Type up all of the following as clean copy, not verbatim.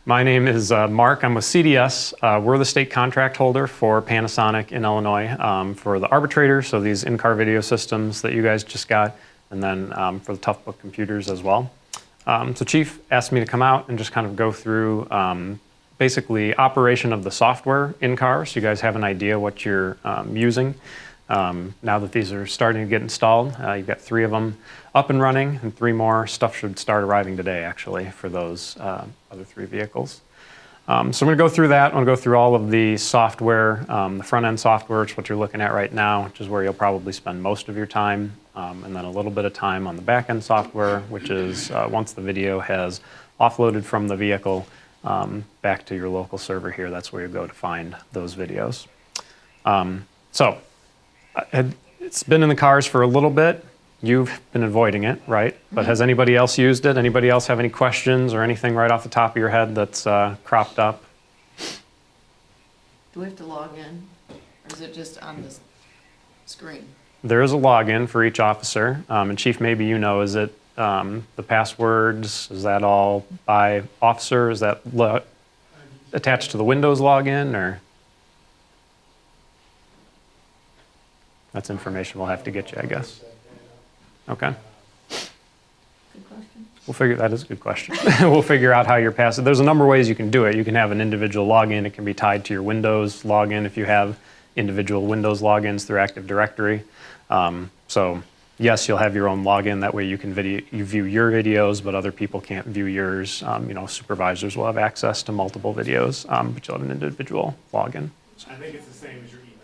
My name is Mark. I'm with CDS. We're the state contract holder for Panasonic in Illinois for the arbitrator, so these in-car video systems that you guys just got, and then for the Toughbook computers as well. So Chief asked me to come out and just kind of go through basically operation of the software in-car, so you guys have an idea what you're using. Now that these are starting to get installed, you've got 3 of them up and running, and 3 more. Stuff should start arriving today, actually, for those other 3 vehicles. So I'm going to go through that. I'm going to go through all of the software, the front-end software, which is what you're looking at right now, which is where you'll probably spend most of your time, and then a little bit of time on the back-end software, which is once the video has offloaded from the vehicle back to your local server here. That's where you go to find those videos. It's been in the cars for a little bit. You've been avoiding it, right? But has anybody else used it? Anybody else have any questions or anything right off the top of your head that's cropped up? Do we have to log in, or is it just on the screen? There is a login for each officer. And Chief, maybe you know, is it the passwords? Is that all by officer? Is that attached to the Windows login, or? That's information we'll have to get you, I guess. Okay. Good That question. is a good question. We'll figure out how you're passing. There's a number of ways you can do it. You can have an individual login. It can be tied to your Windows login if you have individual Windows logins through Active Directory. So yes, you'll have your own login. That way you can view your videos, but other people can't view yours. Supervisors will have access to multiple videos, but you'll have an individual login. I think it's the same as your email.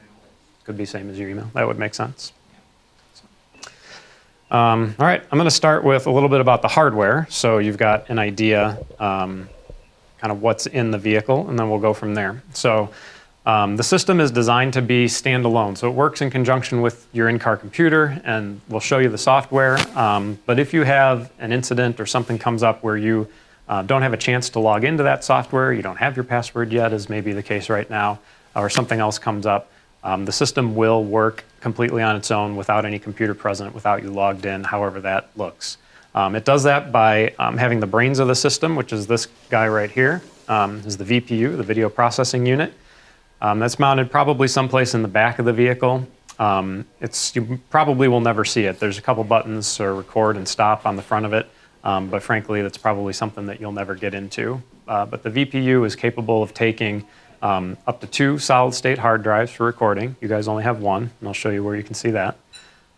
Could be same as your email. That would make sense. All right, I'm going to start with a little bit about the hardware, so you've got an idea kind of what's in the vehicle, and then we'll go from there. So the system is designed to be standalone, so it works in conjunction with your in-car computer, and we'll show you the software. But if you have an incident or something comes up where you don't have a chance to log into that software, you don't have your password yet, as may be the case right now, or something else comes up, the system will work completely on its own without any computer present, without you logged in, however that looks. It does that by having the brains of the system, which is this guy right here, is the VPU, the video processing unit. That's mounted probably someplace in the back of the vehicle. You probably will never see it. There's a couple buttons for record and stop on the front of it, but frankly, that's probably something that you'll never get into. But the VPU is capable of taking up to 2 solid-state hard drives for recording. You guys only have 1, and I'll show you where you can see that.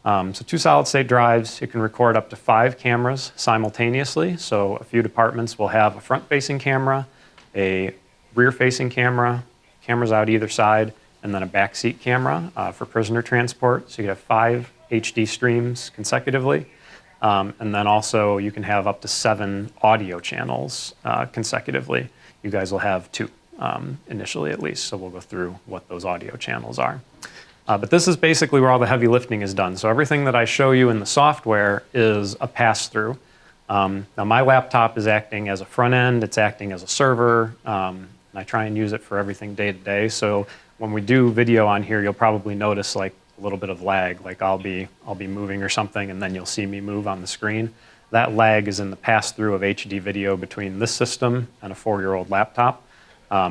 So 2 solid-state drives. You can record up to 5 cameras simultaneously. So a few departments will have a front-facing camera, a rear-facing camera, cameras out either side, and then a backseat camera for prisoner transport. So you have 5 HD streams consecutively. And then also you can have up to 7 audio channels consecutively. You guys will have 2. Initially at least, so we'll go through what those audio channels are. But this is basically where all the heavy lifting is done. So everything that I show you in the software is a pass-through. Now my laptop is acting as a front end, it's acting as a server, and I try and use it for everything day to day. So when we do video on here, you'll probably notice like a little bit of lag, like I'll be moving or something, and then you'll see me move on the screen. That lag is in the pass-through of HD video between this system and a 4-year-old laptop.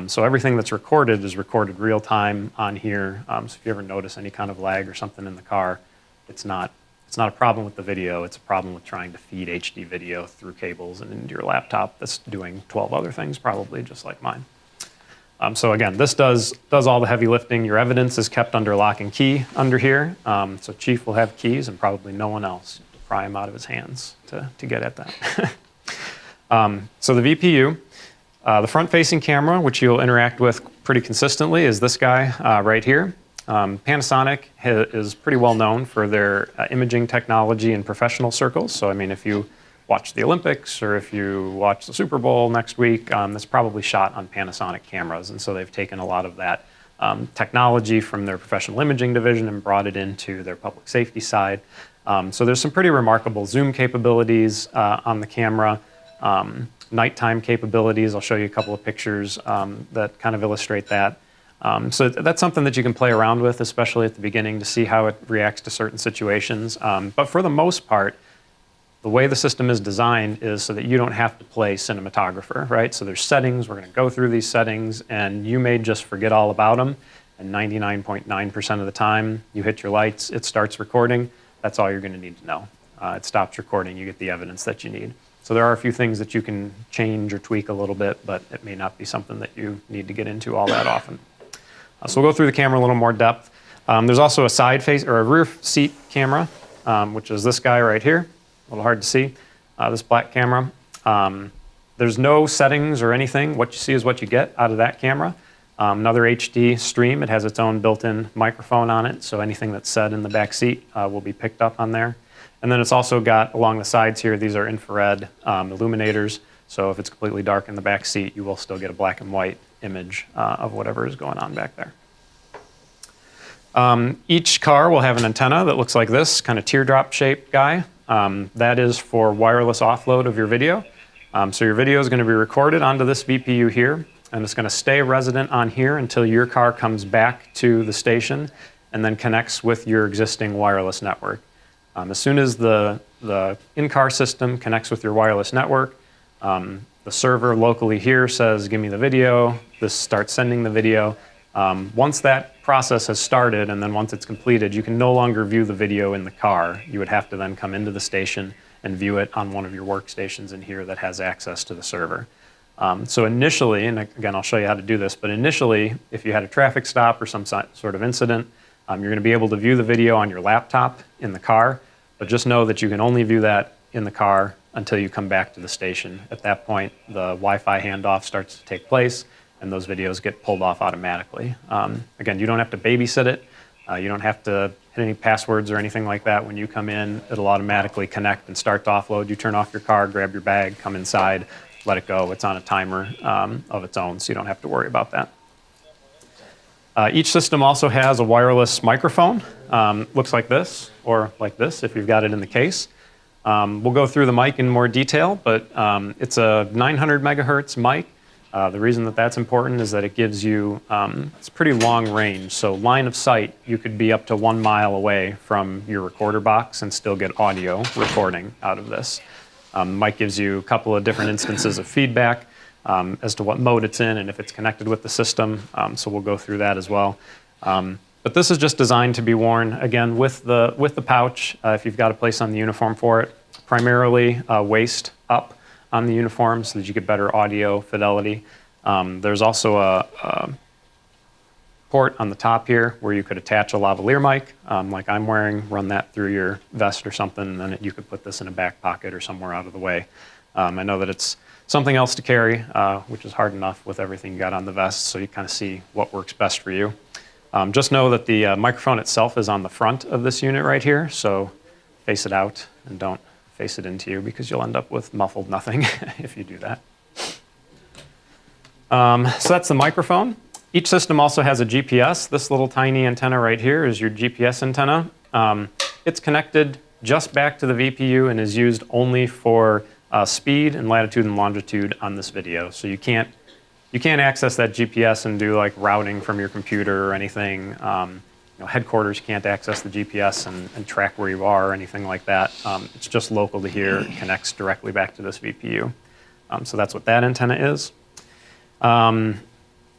So everything that's recorded is recorded real time on here. So if you ever notice any kind of lag or something in the car, it's not a problem with the video, it's a problem with trying to feed HD video through cables and into your laptop that's doing 12 other things probably just like mine. So again, this does all the heavy lifting. Your evidence is kept under lock and key under here. So Chief will have keys and probably no one else to pry him out of his hands to get at that. So the VPU. The front-facing camera, which you'll interact with pretty consistently, is this guy right here. Panasonic is pretty well known for their imaging technology in professional circles. So, I mean, if you watch the Olympics or if you watch the Super Bowl next week, that's probably shot on Panasonic cameras. And so they've taken a lot of that technology from their professional imaging division and brought it into their public safety side. So there's some pretty remarkable zoom capabilities on the camera. Nighttime capabilities. I'll show you a couple of pictures that kind of illustrate that. So that's something that you can play around with, especially at the beginning, to see how it reacts to certain situations. But for the most part, the the way the system is designed is so that you don't have to play cinematographer, right? So there's settings, we're gonna go through these settings, and you may just forget all about them, and 99.9% of the time, you hit your lights, it starts recording, that's all you're gonna need to know. It stops recording, you get the evidence that you need. So there are a few things that you can change or tweak a little bit, but it may not be something that you need to get into all that often. So we'll go through the camera a little more depth. There's also a side face or a rear seat camera, which is this guy right here. A little hard to see, this black camera. There's no settings or anything. What you see is what you get out of that camera. Another HD stream. It has its own built-in microphone on it, so anything that's said in the back seat will be picked up on there. And then it's also got, along the sides here, these are infrared illuminators, so if it's completely dark in the back seat, you will still get a black and white image of whatever is going on back there. Each car will have an antenna that looks like this, kind of teardrop-shaped guy. That is for wireless offload of your video. So your video is going to be recorded onto this VPU here, and it's going to stay resident on here until your car comes back to the station and then connects with your existing wireless network. As soon as the in-car system connects with your wireless network, the server locally here says, give me the video. This starts sending the video. Once that process has started, and then once it's completed, you can no longer view the video in the car. You would have to then come into the station and view it on one of your workstations in here that has access to the server. So initially, and again, I'll show you how to do this, but initially, if you had a traffic stop or some sort of incident, you're going to be able to view the video on your laptop in the car, but just know that you can only view that in the car until you come back to the station. At that point, the Wi-Fi handoff starts to take place, and those videos get pulled off automatically. Again, you don't have to babysit it. You don't have to hit any passwords or anything like that. When you come in, it'll automatically connect and start to offload. You turn off your car, grab your bag, come inside, let it go. It's on a timer of its own, so you don't have to worry about that. Each system also has a wireless microphone. Looks like this, or like this if you've got it in the case. We'll go through the mic in more detail, but it's a 900 megahertz mic. The reason that that's important is that it gives you, it's pretty long range. So line of sight, you could be up to 1 mile away from your recorder box and still get audio recording out of this. Mic gives you a couple of different instances of feedback as to what mode it's in and if it's connected with the system. So we'll go through that as well. But this is just designed to be worn, again, with the pouch, if you've got a place on the uniform for it, primarily waist up on the uniform so that you get better audio fidelity. There's also a port on the top here where you could attach a lavalier mic, like I'm wearing, run that through your vest or something, and then you could put this in a back pocket or somewhere out of the way. I know that it's something else to carry, which is hard enough with everything you got on the vest, so you kind of see what works best for you. Just know that the microphone itself is on the front of this unit right here, so face it out and don't face it into you because you'll end up with muffled nothing if you do that. So that's the microphone. Each system also has a GPS. This little tiny antenna right here is your GPS antenna. It's connected just back to the VPU and is used only for speed and latitude and longitude on this video. So you can't access that GPS and do like routing from your computer or anything. Headquarters can't access the GPS and track where you are or anything like that. It's just local to here. It connects directly back to this VPU. So that's what that antenna is.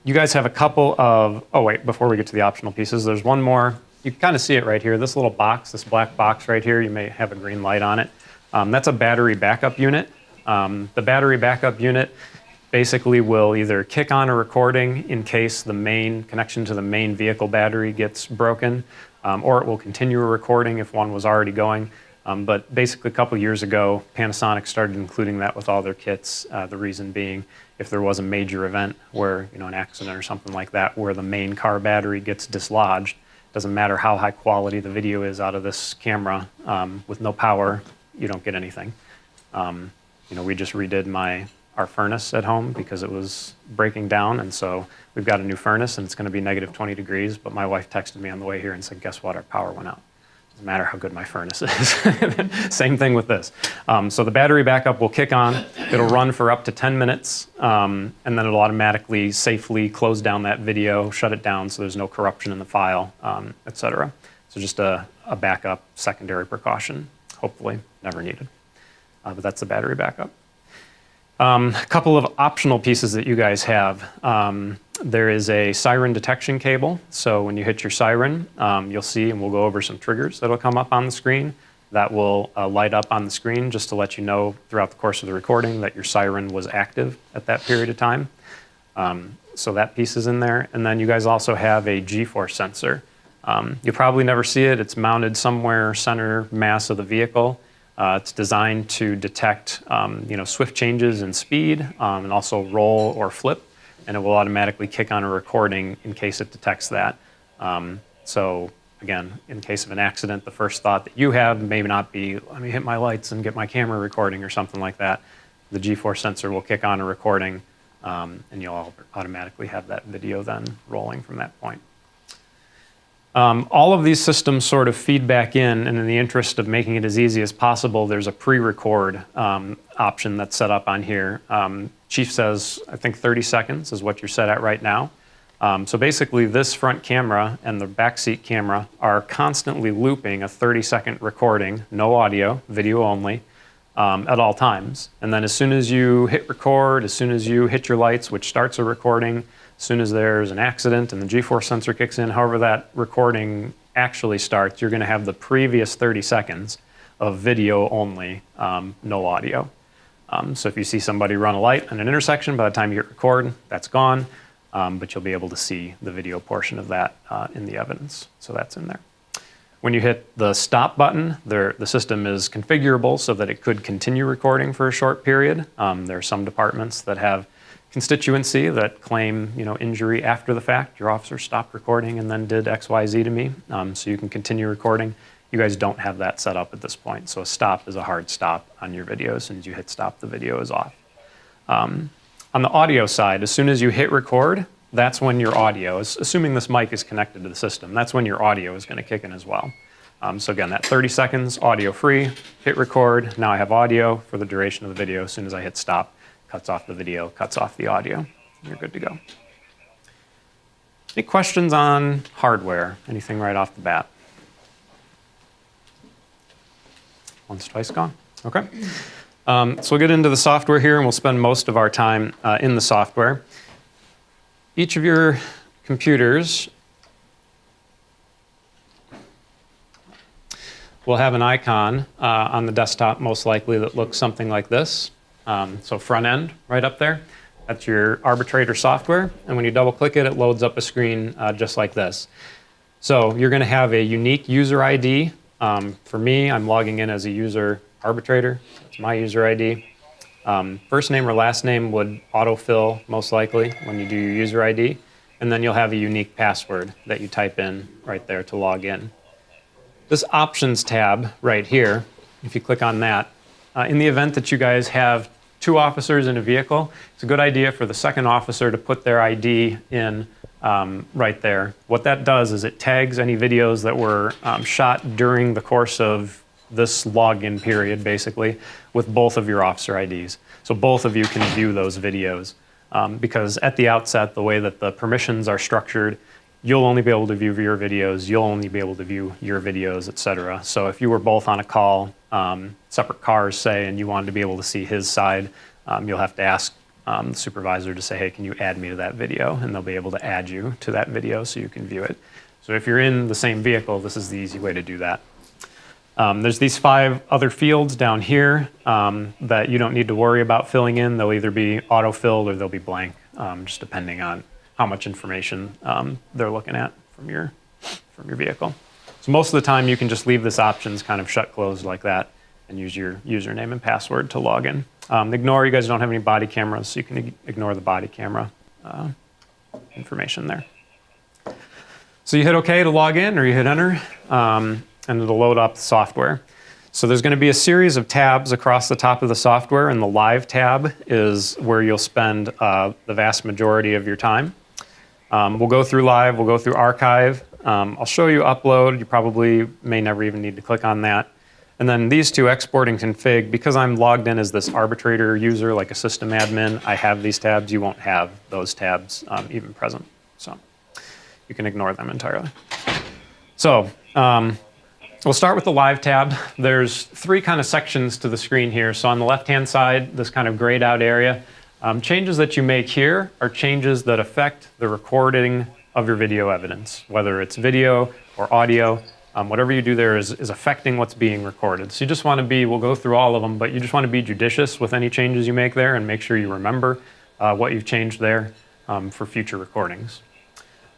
You guys have a couple of, oh wait, before we get to the optional pieces, there's one more. You can kind of see it right here. This little box, this black box right here, you may have a green light on it. That's a battery backup unit. The battery backup unit basically will either kick on a recording in case the main connection to the main vehicle battery gets broken, or it will continue a recording if one was already going. But basically a couple years ago, Panasonic started including that with all their kits, the reason being if there was a major event where, an accident or something like that where the main car battery gets dislodged, doesn't matter how high quality the video is out of this camera, with no power, you don't get anything. We just redid our furnace at home because it was breaking down, and so we've got a new furnace and it's going to be negative 20 degrees, but my wife texted me on the way here and said, guess what, our power went out. Doesn't matter how good my furnace is. Same thing with this. So the battery backup will kick on, it'll run for up to 10 minutes, and then it'll automatically safely close down that video, shut it down so there's no corruption in the file, etc. So just a backup secondary precaution, hopefully never needed. but that's the battery backup. A couple of optional pieces that you guys have. There is a siren detection cable. So when you hit your siren, you'll see, and we'll go over some triggers that'll come up on the screen that will light up on the screen just to let you know throughout the course of the recording that your siren was active at that period of time. So that piece is in there. And then you guys also have a G-force sensor. You'll probably never see it. It's mounted somewhere center mass of the vehicle. It's designed to detect swift changes in speed and also roll or flip, and it will automatically kick on a recording in case it detects that. So again, in case of an accident, the first thought that you have may not be, let me hit my lights and get my camera recording or something like that. The G-force sensor will kick on a recording, and you'll automatically have that video then rolling from that point. All of these systems sort of feed back in, and in the interest of making it as easy as possible, there's a pre-record option that's set up on here. Chief says, I think 30 seconds is what you're set at right now. So basically this front camera and the backseat camera are constantly looping a 30-second recording, no audio, video only, at all times. And then as soon as you hit record, as soon as you hit your lights, which starts a recording, as soon as there's an accident and the G-force sensor kicks in, however that recording actually starts, you're going to have the previous 30 seconds of video only, no audio. So if you see somebody run a light in an intersection, by the time you hit record, that's gone, but you'll be able to see the video portion of that in the evidence. So that's in there. When you hit the stop button, the system is configurable so that it could continue recording for a short period. There are some departments that have constituency that claim injury after the fact. Your officer stopped recording and then did XYZ to me, so you can continue recording. You guys don't have that set up at this point, so a stop is a hard stop on your video. As soon as you hit stop, the video is off. On the audio side, as soon as you hit record, that's when your audio, assuming this mic is connected to the system, that's when your audio is going to kick in as well. So again, that 30 seconds, audio free, hit record, now I have audio for the duration of the video. As soon as I hit stop, cuts off the video, cuts off the audio. You're good to go. Any questions on hardware? Anything right off the bat? Once, twice gone. Okay. So we'll get into the software here, and we'll spend most of our time in the software. Each of your computers will have an icon on the desktop, most likely, that looks something like this. So front end, right up there, that's your arbitrator software. And when you double click it, it loads up a screen just like this. So you're going to have a unique user ID. For me, I'm logging in as a user arbitrator. That's my user ID. First name or last name would autofill most likely when you do your user ID. And then you'll have a unique password that you type in right there to log in. This options tab right here, if you click on that, in the event that you guys have 2 officers in a vehicle, it's a good idea for the second officer to put their ID in right there. What that does is it tags any videos that were shot during the course of this login period, basically, with both of your officer IDs. So both of you can view those videos. Because at the outset, the way that the permissions are structured, you'll only be able to view your videos, you'll only be able to view your videos, etc. So if you were both on a call, separate cars, say, and you wanted to be able to see his side, you'll have to ask the supervisor to say, hey, can you add me to that video? And they'll be able to add you to that video so you can view it. So if you're in the same vehicle, this is the easy way to do that. There's these 5 other fields down here that you don't need to worry about filling in. They'll either be auto-filled or they'll be blank, just depending on how much information they're looking at from your vehicle. So most of the time you can just leave this options kind of shut closed like that and use your username and password to log in. Ignore, you guys don't have any body cameras, so you can ignore the body camera information there. So you hit OK to log in, or you hit enter, and it'll load up the software. So there's going to be a series of tabs across the top of the software, and the Live tab is where you'll spend the vast majority of your time. We'll go through Live, we'll go through Archive. I'll show you Upload. You probably may never even need to click on that. And then these 2, Export and Config, because I'm logged in as this arbitrator user, like a system admin, I have these tabs. You won't have those tabs even present. So you can ignore them entirely. So We'll start with the live tab. There's three kind of sections to the screen here. So on the left-hand side, this kind of grayed out area, changes that you make here are changes that affect the recording of your video evidence, whether it's video or audio. Whatever you do there is affecting what's being recorded. So you just want to be, we'll go through all of them, but you just want to be judicious with any changes you make there and make sure you remember what you've changed there for future recordings.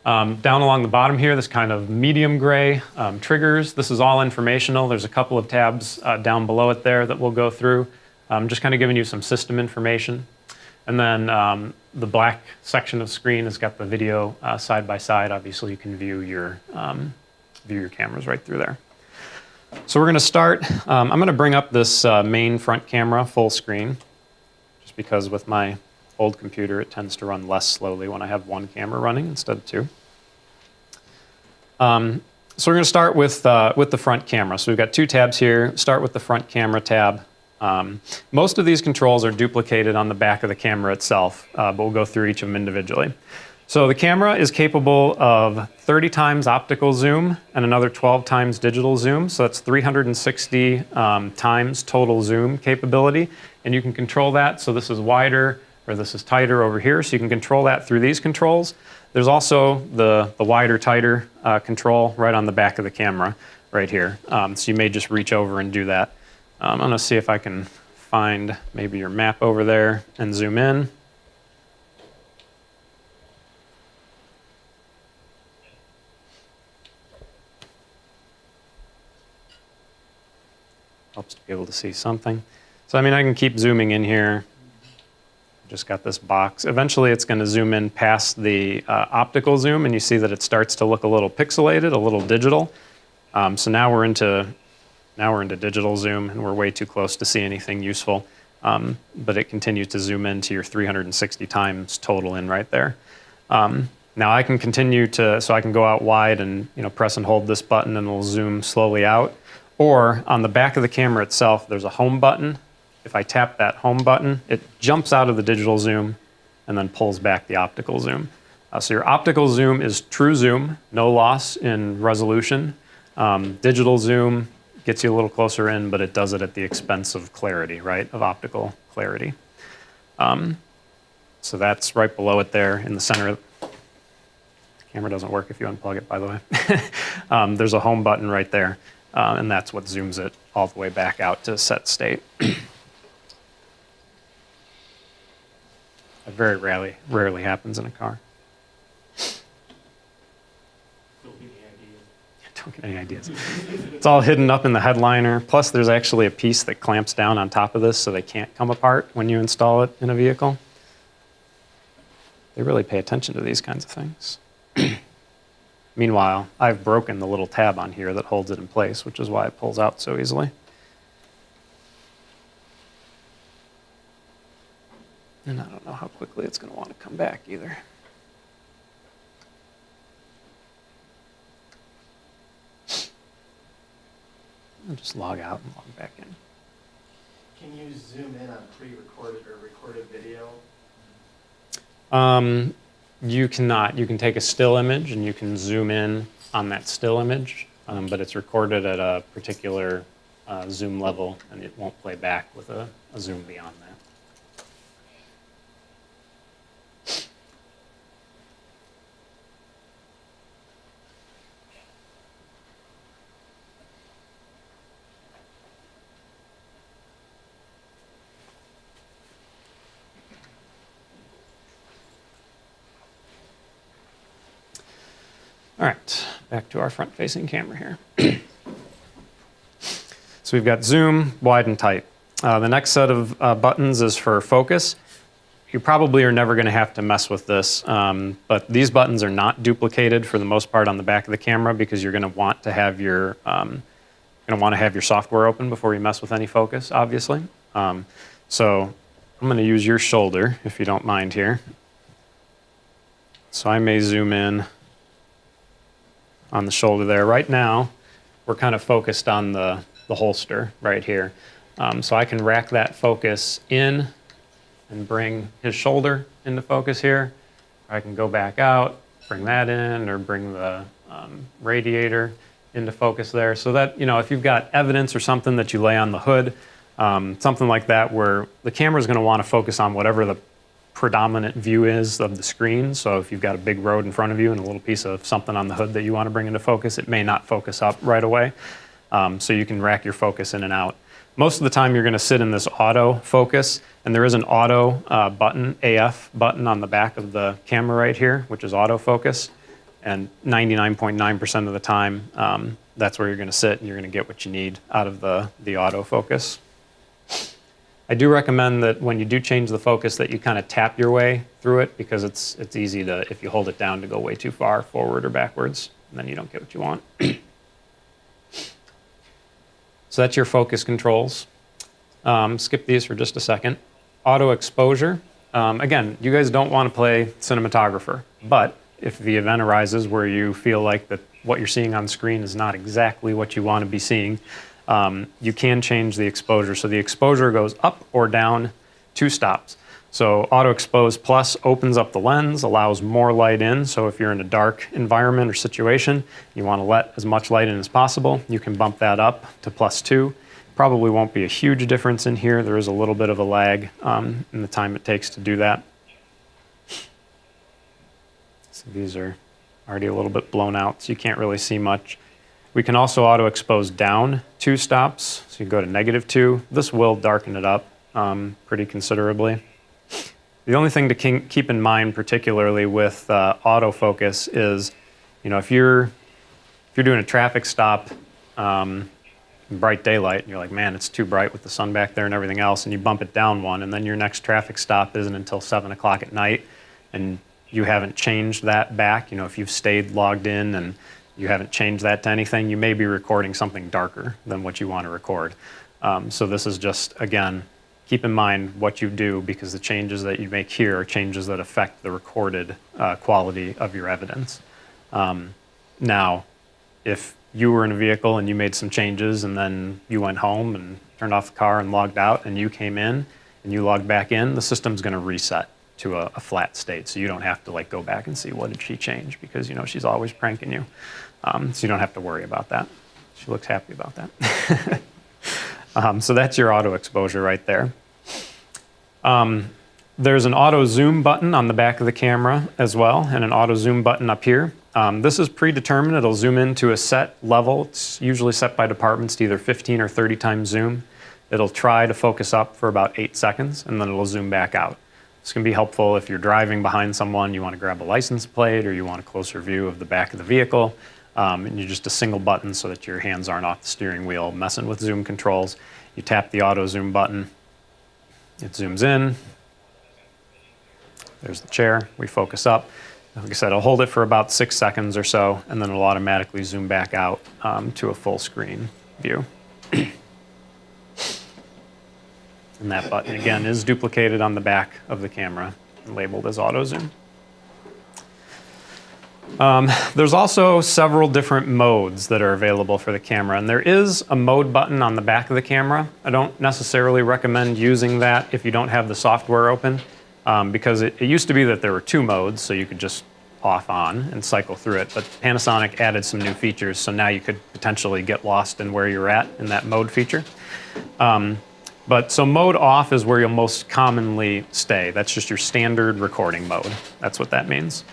Down along the bottom here, this kind of medium gray triggers. This is all informational. There's a couple of tabs down below it there that we'll go through. Just kind of giving you some system information. And then the black section of the screen has got the video side by side. Obviously, you can view your cameras right through there. So we're going to start. I'm going to bring up this main front camera full screen, just because with my old computer, it tends to run less slowly when I have one camera running instead of two. So we're going to start with the front camera. So we've got two tabs here. Start with the front camera tab. Most of these controls are duplicated on the back of the camera itself, but we'll go through each of them individually. So the camera is capable of 30 times optical zoom and another 12 times digital zoom. So that's 360 times total zoom capability. And you can control that. So this is wider or this is tighter over here. So you can control that through these controls. There's also the wider, tighter control right on the back of the camera right here. So you may just reach over and do that. I'm going to see if I can find maybe your map over there and zoom in. Helps to be able to see something. So I mean, I can keep zooming in here. Just got this box. Eventually it's going to zoom in past the optical zoom, and you see that it starts to look a little pixelated, a little digital. So now we're into digital zoom, and we're way too close to see anything useful. But it continues to zoom into your 360 times total in right there. Now I can continue to, so I can go out wide and press and hold this button, and it'll zoom slowly out. Or on the back of the camera itself, there's a home button. If I tap that home button, it jumps out of the digital zoom and then pulls back the optical zoom. So your optical zoom is true zoom, no loss in resolution. Digital zoom gets you a little closer in, but it does it at the expense of clarity, right? Of optical clarity. So that's right below it there in the center. The camera doesn't work if you unplug it, by the way. There's a home button right there. And that's what zooms it all the way back out to set state. It very rarely happens in a car. Don't get any ideas. It's all hidden up in the headliner. Plus, there's actually a piece that clamps down on top of this so they can't come apart when you install it in a vehicle. They really pay attention to these kinds of things. Meanwhile, I've broken the little tab on here that holds it in place, which is why it pulls out so easily. And I don't know how quickly it's going to want to come back either. I'll just log out and log back in. Can you zoom in on pre-recorded or recorded video? You cannot. You can take a still image and you can zoom in on that still image, but it's recorded at a particular zoom level and it won't play back with a zoom beyond that. All right, back to our front-facing camera here. So we've got zoom, wide, and tight. The next set of buttons is for focus. You probably are never going to have to mess with this, but these buttons are not duplicated for the most part on the back of the camera because you're going to want to have your software open before you mess with any focus, obviously. So I'm going to use your shoulder if you don't mind here. So I may zoom in on the shoulder there. Right now, we're kind of focused on the holster right here. So I can rack that focus in and bring his shoulder into focus here. I can go back out, bring that in, or bring the radiator into focus there. So that, if you've got evidence or something that you lay on the hood, something like that where the camera is going to want to focus on whatever the predominant view is of the screen. So if you've got a big road in front of you and a little piece of something on the hood that you want to bring into focus, it may not focus up right away. So you can rack your focus in and out. Most of the time you're going to sit in this auto focus, and there is an auto button, AF button on the back of the camera right here, which is autofocus. And 99.9% of the time, that's where you're going to sit and you're going to get what you need out of the autofocus. I do recommend that when you do change the focus that you kind of tap your way through it, because it's easy to, if you hold it down, to go way too far forward or backwards, and then you don't get what you want. So that's your focus controls. Skip these for just a second. Auto exposure. Again, you guys don't want to play cinematographer, but if the event arises where you feel like that what you're seeing on screen is not exactly what you want to be seeing, you can change the exposure. So the exposure goes up or down 2 stops. So auto expose plus opens up the lens, allows more light in. So if you're in a dark environment or situation, you want to let as much light in as possible, you can bump that up to +2. Probably won't be a huge difference in here. There is a little bit of a lag in the time it takes to do that. So these are already a little bit blown out, so you can't really see much. We can also auto expose down 2 stops. So you go to -2. This will darken it up pretty considerably. The only thing to keep in mind, particularly with autofocus, is, if you're doing a traffic stop in bright daylight, and you're like, man, it's too bright with the sun back there and everything else, and you bump it down 1, and then your next traffic stop isn't until 7 o'clock at night, and you haven't changed that back. If you've stayed logged in and you haven't changed that to anything, you may be recording something darker than what you want to record. So this is just, again, keep in mind what you do, because the changes that you make here are changes that affect the recorded quality of your evidence. Now, if you were in a vehicle and you made some changes and then you went home and turned off the car and logged out, and you came in and you logged back in, the system's going to reset to a flat state. So you don't have to go back and see what did she change, because she's always pranking you. So you don't have to worry about that. She looks happy about that. So that's your auto exposure right there. There's an auto zoom button on the back of the camera as well, and an auto zoom button up here. This is predetermined. It'll zoom into a set level. It's usually set by departments to either 15 or 30 times zoom. It'll try to focus up for about 8 seconds, and then it'll zoom back out. This can be helpful if you're driving behind someone, you want to grab a license plate, or you want a closer view of the back of the vehicle. And you're just a single button so that your hands aren't off the steering wheel messing with zoom controls. You tap the auto zoom button. It zooms in. There's the chair. We focus up. Like I said, I'll hold it for about 6 seconds or so, and then it'll automatically zoom back out to a full screen view. And that button, again, is duplicated on the back of the camera and labeled as auto zoom. There's also several different modes that are available for the camera, and there is a mode button on the back of the camera. I don't necessarily recommend using that if you don't have the software open, because it used to be that there were 2 modes, so you could just off on and cycle through it, but Panasonic added some new features, so now you could potentially get lost in where you're at in that mode feature. So mode off is where you'll most commonly stay. That's just your standard recording mode. That's what that means.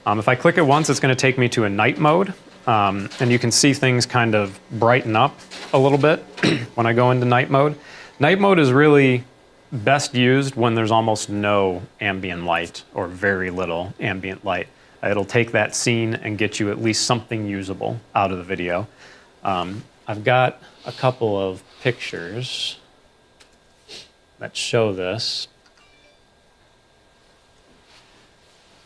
If I click it once, it's going to take me to a night mode, and you can see things kind of brighten up a little bit when I go into night mode. Night mode is really best used when there's almost no ambient light or very little ambient light. It'll take that scene and get you at least something usable out of the video. I've got a couple of pictures that show this.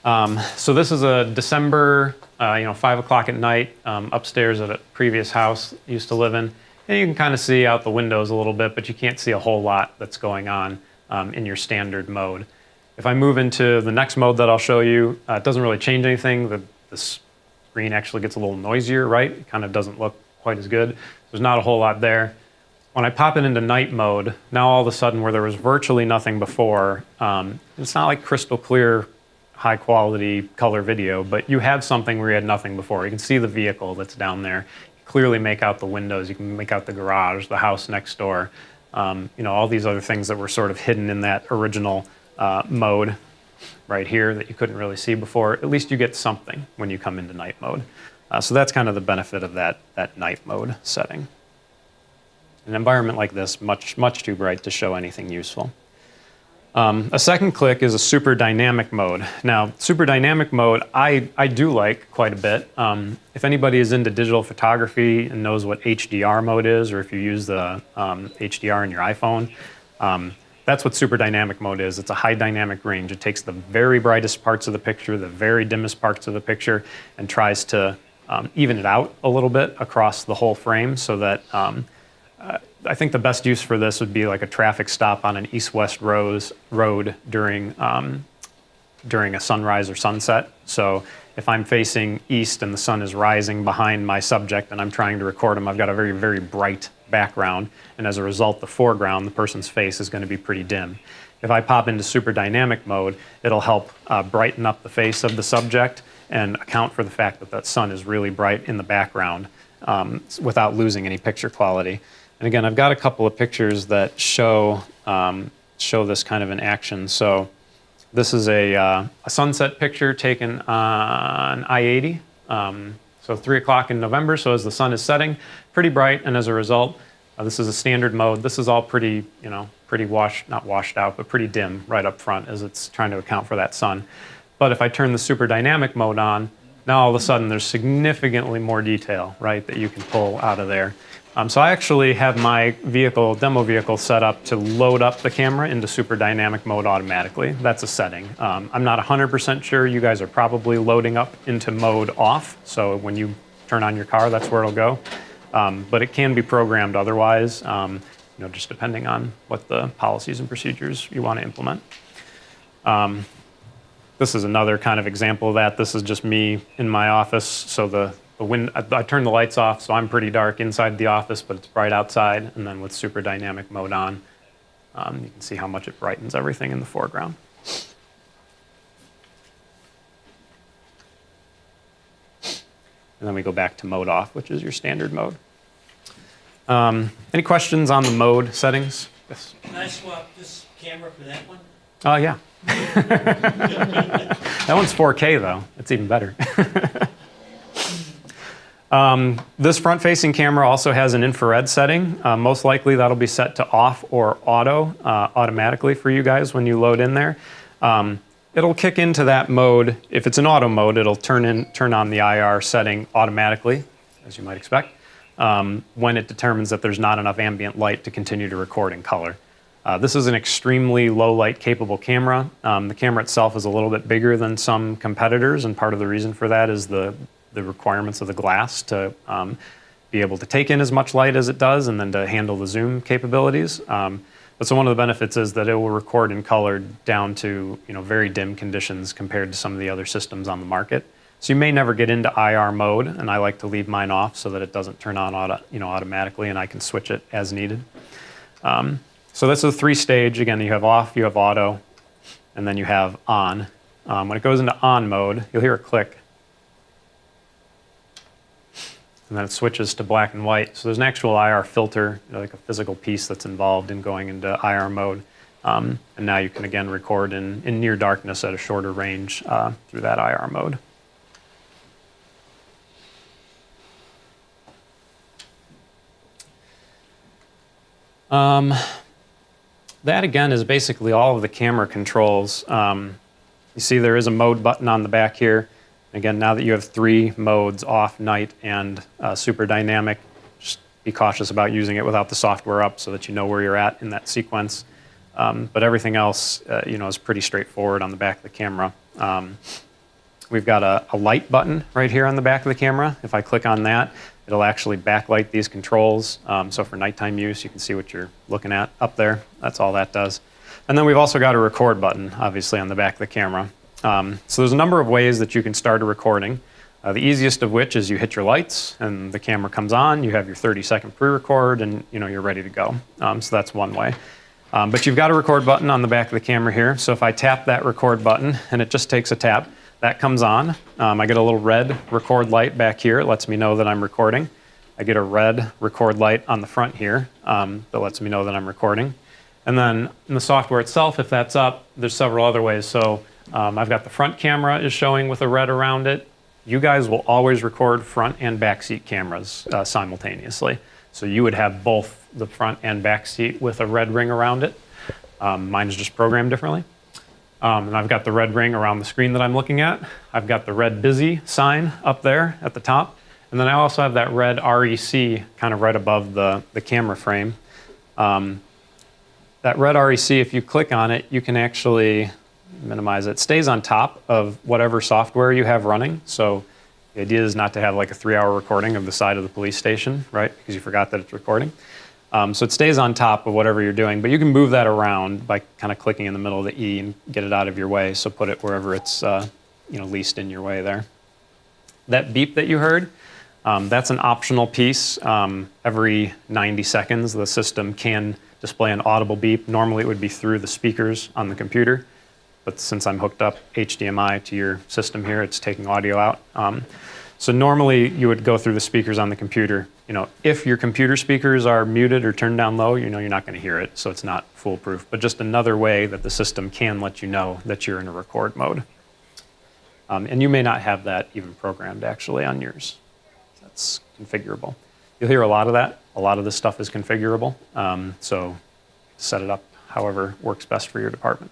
So this is a December, 5 o'clock at night, upstairs at a previous house I used to live in. And you can kind of see out the windows a little bit, but you can't see a whole lot that's going on in your standard mode. If I move into the next mode that I'll show you, it doesn't really change anything. The screen actually gets a little noisier, right? It kind of doesn't look quite as good. There's not a whole lot there. When I pop it into night mode, now all of a sudden where there was virtually nothing before, it's not like crystal clear, high quality color video, but you have something where you had nothing before. You can see the vehicle that's down there. You clearly make out the windows. You can make out the garage, the house next door, all these other things that were sort of hidden in that original mode right here that you couldn't really see before. At least you get something when you come into night mode. So that's kind of the benefit of that night mode setting. An environment like this, much too bright to show anything useful. A second click is a super dynamic mode. Now, super dynamic mode, I do like quite a bit. If anybody is into digital photography and knows what HDR mode is, or if you use the HDR in your iPhone, that's what super dynamic mode is. It's a high dynamic range. It takes the very brightest parts of the picture, the very dimmest parts of the picture, and tries to even it out a little bit across the whole frame so that I think the best use for this would be like a traffic stop on an east-west road during a sunrise or sunset. So if I'm facing east and the sun is rising behind my subject and I'm trying to record them, I've got a very, very bright background. And as a result, the foreground, the person's face, is going to be pretty dim. If I pop into super dynamic mode, it'll help brighten up the face of the subject and account for the fact that that sun is really bright in the background without losing any picture quality. And again, I've got a couple of pictures that show this kind of in action. So this is a sunset picture taken on I-80. So 3 o'clock in November, so as the sun is setting, pretty bright, and as a result, this is a standard mode. This is all pretty, not washed out, but pretty dim right up front as it's trying to account for that sun. But if I turn the super dynamic mode on, now all of a sudden there's significantly more detail, right, that you can pull out of there. So I actually have my demo vehicle set up to load up the camera into super dynamic mode automatically. That's a setting. I'm not 100% sure. You guys are probably loading up into mode off. So when you turn on your car, that's where it'll go. But it can be programmed otherwise, just depending on what the policies and procedures you want to implement. This is another kind of example of that. This is just me in my office. So I turn the lights off, so I'm pretty dark inside the office, but it's bright outside. And then with super dynamic mode on, you can see how much it brightens everything in the foreground. And then we go back to mode off, which is your standard mode. Any questions on the mode settings? Yes. Can I swap this camera for that one? Oh, yeah. That one's 4K, though. It's even better. This front-facing camera also has an infrared setting. Most likely that'll be set to off or auto automatically for you guys when you load in there. It'll kick into that mode. If it's an auto mode, it'll turn on the IR setting automatically, as you might expect, when it determines that there's not enough ambient light to continue to record in color. This is an extremely low light capable camera. The camera itself is a little bit bigger than some competitors, and part of the reason for that is the requirements of the glass to be able to take in as much light as it does and then to handle the zoom capabilities. But so one of the benefits is that it will record in color down to very dim conditions compared to some of the other systems on the market. So you may never get into IR mode, and I like to leave mine off so that it doesn't turn on automatically, and I can switch it as needed. So this is a 3-stage. Again, you have off, you have auto, and then you have on. When it goes into on mode, you'll hear a click. And then it switches to black and white. So there's an actual IR filter, like a physical piece that's involved in going into IR mode. And now you can, again, record in near darkness at a shorter range through that IR mode. That, again, is basically all of the camera controls. You see there is a mode button on the back here. Again, now that you have 3 modes, off, night, and super dynamic, just be cautious about using it without the software up so that you know where you're at in that sequence. But everything else, is pretty straightforward on the back of the camera. We've got a light button right here on the back of the camera. If I click on that, it'll actually backlight these controls. So for nighttime use, you can see what you're looking at up there. That's all that does. And then we've also got a record button, obviously, on the back of the camera. So there's a number of ways that you can start a recording. The easiest of which is you hit your lights and the camera comes on, you have your 30-second pre-record, and you're ready to go. So that's one way. But you've got a record button on the back of the camera here. So if I tap that record button, and it just takes a tap, that comes on. I get a little red record light back here. It lets me know that I'm recording. I get a red record light on the front here that lets me know that I'm recording. And then in the software itself, if that's up, there's several other ways. So I've got the front camera is showing with a red around it. You guys will always record front and back seat cameras simultaneously. So you would have both the front and back seat with a red ring around it. Mine is just programmed differently. And I've got the red ring around the screen that I'm looking at. I've got the red busy sign up there at the top. And then I also have that red REC kind of right above the camera frame. That red REC, if you click on it, you can actually minimize it. It stays on top of whatever software you have running. So the idea is not to have like a 3-hour recording of the side of the police station, right? Because you forgot that it's recording. So it stays on top of whatever you're doing, but you can move that around by kind of clicking in the middle of the E and get it out of your way. So put it wherever it's least in your way there. That beep that you heard, that's an optional piece. Every 90 seconds, the system can display an audible beep. Normally it would be through the speakers on the computer, but since I'm hooked up HDMI to your system here, it's taking audio out. So normally you would go through the speakers on the computer. If your computer speakers are muted or turned down low, you're not going to hear it, so it's not foolproof. But just another way that the system can let you know that you're in a record mode. And you may not have that even programmed actually on yours. That's configurable. You'll hear a lot of that. A lot of this stuff is configurable. So set it up however works best for your department.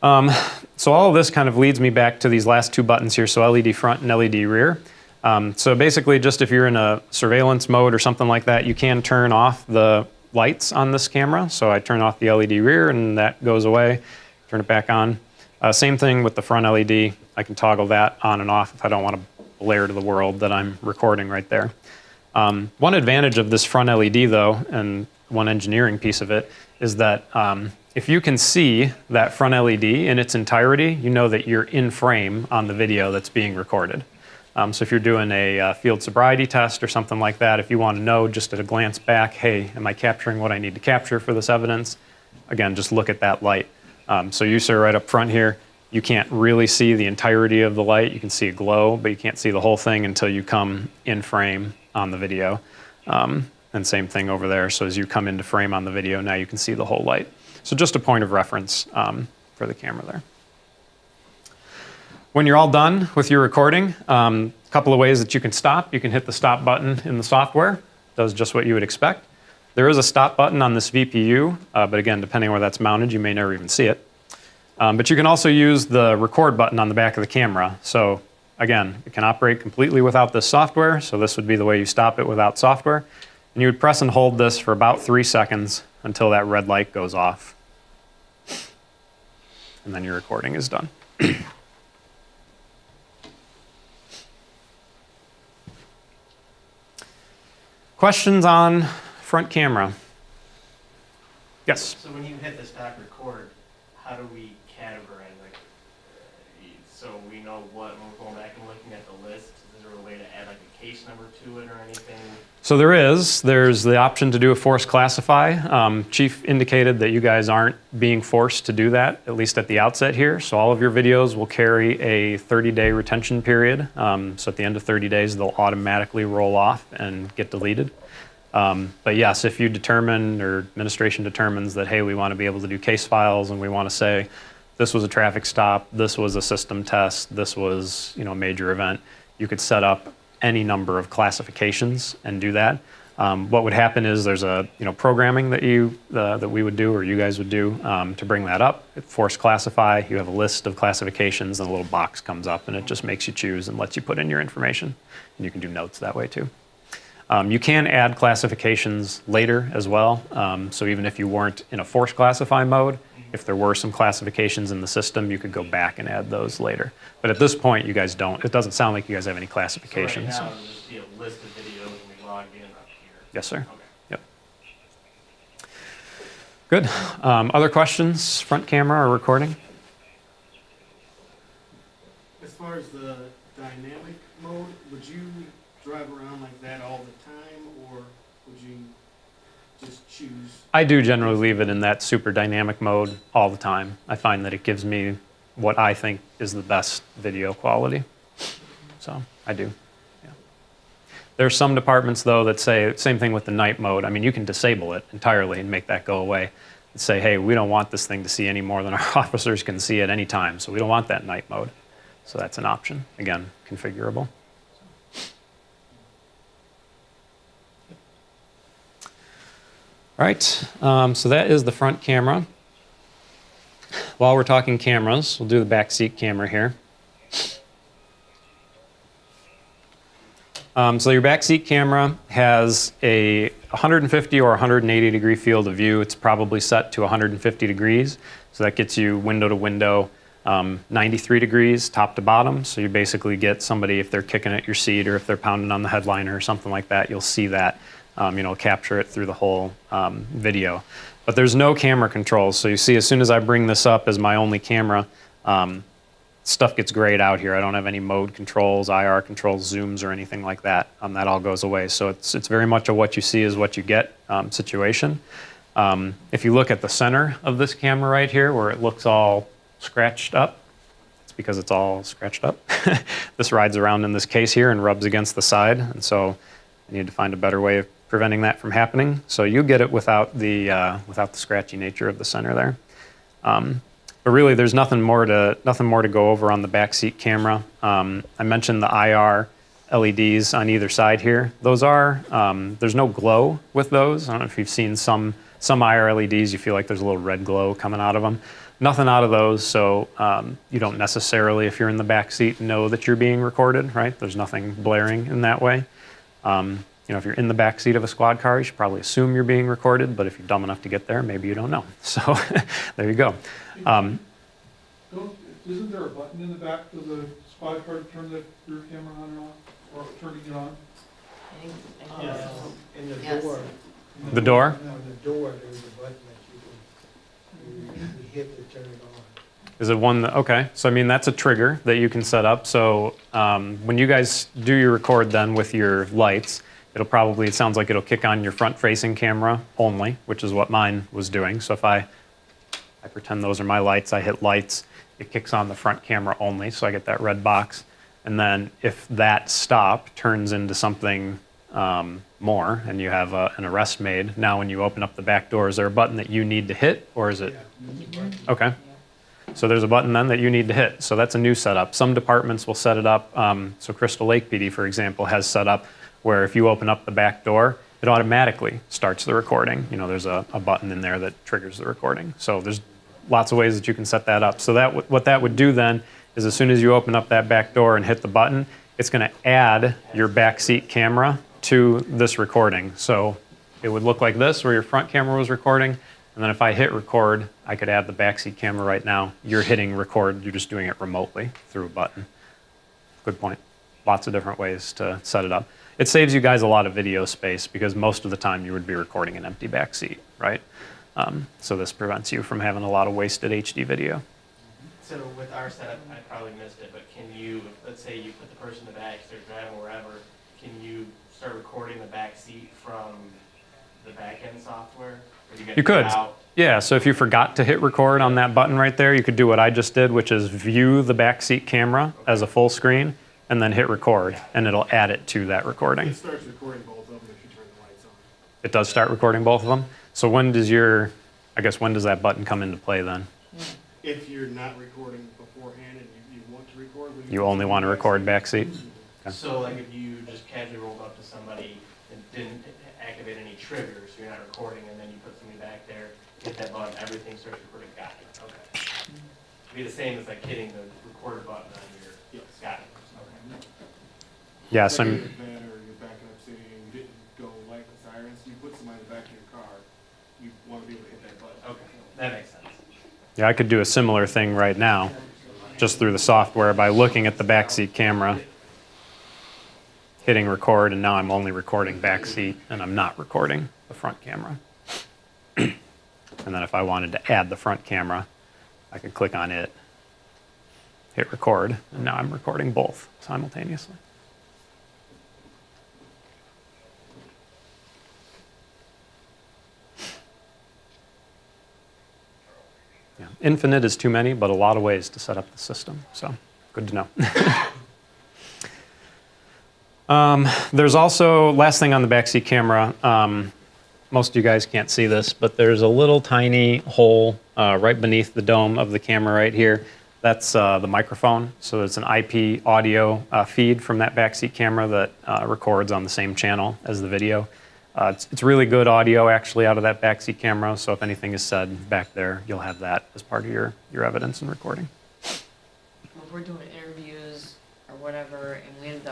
So all of this kind of leads me back to these last two buttons here, so LED front and LED rear. So basically just if you're in a surveillance mode or something like that, you can turn off the lights on this camera. So I turn off the LED rear and that goes away, turn it back on. Same thing with the front LED. I can toggle that on and off if I don't want to blare to the world that I'm recording right there. One advantage of this front LED though, and one engineering piece of it, is that if you can see that front LED in its entirety, you know that you're in frame on the video that's being recorded. So if you're doing a field sobriety test or something like that, if you want to know just at a glance back, hey, am I capturing what I need to capture for this evidence? Again, just look at that light. So you see right up front here, you can't really see the entirety of the light. You can see a glow, but you can't see the whole thing until you come in frame on the video. And same thing over there. So as you come into frame on the video, now you can see the whole light. So just a point of reference for the camera there. When you're all done with your recording, a couple of ways that you can stop. You can hit the stop button in the software. It does just what you would expect. There is a stop button on this VPU, but again, depending on where that's mounted, you may never even see it. But you can also use the record button on the back of the camera. So again, it can operate completely without this software. So this would be the way you stop it without software. And you would press and hold this for about 3 seconds until that red light goes off. And then your recording is done. Questions on front camera? Yes? So when you hit the stop record, how do we categorize, so we know what, when we're going back and looking at the list, is there a way to add like a case number to it or anything? So there's the option to do a force classify. Chief indicated that you guys aren't being forced to do that, at least at the outset here. So all of your videos will carry a 30-day retention period. So at the end of 30 days, they'll automatically roll off and get deleted. But yes, if you determine or administration determines that, hey, we want to be able to do case files and we want to say, this was a traffic stop, this was a system test, this was a major event, you could set up any number of classifications and do that. What would happen is there's a programming that that we would do or you guys would do to bring that up. Force classify. You have a list of classifications and a little box comes up and it just makes you choose and lets you put in your information. And you can do notes that way too. You can add classifications later as well. So even if you weren't in a force classify mode, if there were some classifications in the system, you could go back and add those later. But at this point, you guys don't. It doesn't sound like you guys have any classifications. So right now, there'll just be a list of videos and we log in up here. Yes, sir. Okay. Yep. Good. Other questions? Front camera or recording? As far as the dynamic mode, would you drive around like that all the time, or would you just choose? I do generally leave it in that super dynamic mode all the time. I find that it gives me what I think is the best video quality. So I do. Yeah. There's some departments, though, that say, same thing with the night mode. I mean, you can disable it entirely and make that go away. And say, hey, we don't want this thing to see any more than our officers can see at any time, so we don't want that night mode. So that's an option. Again, configurable. All right, so that is the front camera. While we're talking cameras, we'll do the back seat camera here. So your back seat camera has a 150 or 180 degree field of view. It's probably set to 150 degrees. So that gets you window to window, 93 degrees top to bottom. So you basically get somebody, if they're kicking at your seat or if they're pounding on the headliner or something like that, you'll see that, capture it through the whole video. But there's no camera controls. So you see, as soon as I bring this up as my only camera, stuff gets grayed out here. I don't have any mode controls, IR controls, zooms, or anything like that. That all goes away. So it's very much a what you see is what you get situation. If you look at the center of this camera right here, where it looks all scratched up, it's because it's all scratched up. This rides around in this case here and rubs against the side, and so I need to find a better way of preventing that from happening. So you get it without the scratchy nature of the center there. But really, there's nothing more to go over on the back seat camera. I mentioned the IR LEDs on either side here. Those are there's no glow with those. I don't know if you've seen some IR LEDs. You feel like there's a little red glow coming out of them. Nothing out of those, so you don't necessarily, if you're in the back seat, know that you're being recorded. Right? There's nothing blaring in that way. If you're in the back seat of a squad car, you should probably assume you're being recorded. But if you're dumb enough to get there, maybe you don't know. So there you go. Isn't there a button in the back of the squad car to turn the rear camera on or off, or turning it on? Yes. In the Yes. door, The door? on the door, there's a button that you hit to turn it on. Is it one that, okay, so I mean, that's a trigger that you can set up. So when you guys do your record then with your lights, it sounds like it'll kick on your front-facing camera only, which is what mine was doing. So if I pretend those are my lights, I hit lights, it kicks on the front camera only, so I get that red box. And then if that stop turns into something more and you have an arrest made, now when you open up the back door, is there a button that you need to hit, or is it? Okay. So there's a button then that you need to hit. So that's a new setup. Some departments will set it up. So Crystal Lake PD, for example, has set up where if you open up the back door, it automatically starts the recording. There's a button in there that triggers the recording. So there's lots of ways that you can set that up. So what that would do then is as soon as you open up that back door and hit the button, it's going to add your back seat camera to this recording. So it would look like this, where your front camera was recording. And then if I hit record, I could add the backseat camera right now. You're hitting record, you're just doing it remotely through a button. Good point. Lots of different ways to set it up. It saves you guys a lot of video space because most of the time you would be recording an empty backseat, right? So this prevents you from having a lot of wasted HD video. So with our setup, I probably missed it, but can you, let's say you put the person in the back, they're driving wherever, can you start recording the back seat from the back end software? Or You could. Out? Yeah, so if you forgot to hit record on that button right there, you could do what I just did, which is view the backseat camera as a full screen, and then hit record, and it'll add it to that recording. It starts recording both of them if you turn the lights on. It does start recording both of them. So when does that button come into play then? If you're not recording beforehand and you want to record. when You only want to record backseat? Okay. So like if you just casually rolled up to somebody and didn't activate any triggers, so you're not recording, and then you put somebody back there, hit that button, everything starts recording. Got it. Okay. It'd be the same as like hitting the record button on your. Yes. Got it. Okay. Yes, Like I'm. in an event or you're backing up city and you didn't go light the sirens, you put somebody in the back of your car, you want to be able to hit that button. Okay. That makes sense. Yeah, I could do a similar thing right now, just through the software by looking at the backseat camera, hitting record, and now I'm only recording backseat, and I'm not recording the front camera. And then if I wanted to add the front camera, I could click on it, hit record, and now I'm recording both simultaneously. Yeah. Infinite is too many, but a lot of ways to set up the system. So good to know. There's also, last thing on the backseat camera, most of you guys can't see this, but there's a little tiny hole right beneath the dome of the camera right here. That's the microphone. So it's an IP audio feed from that backseat camera that records on the same channel as the video. It's really good audio actually out of that backseat camera, so if anything is said back there, you'll have that as part of your evidence and recording. If we're doing interviews or whatever, and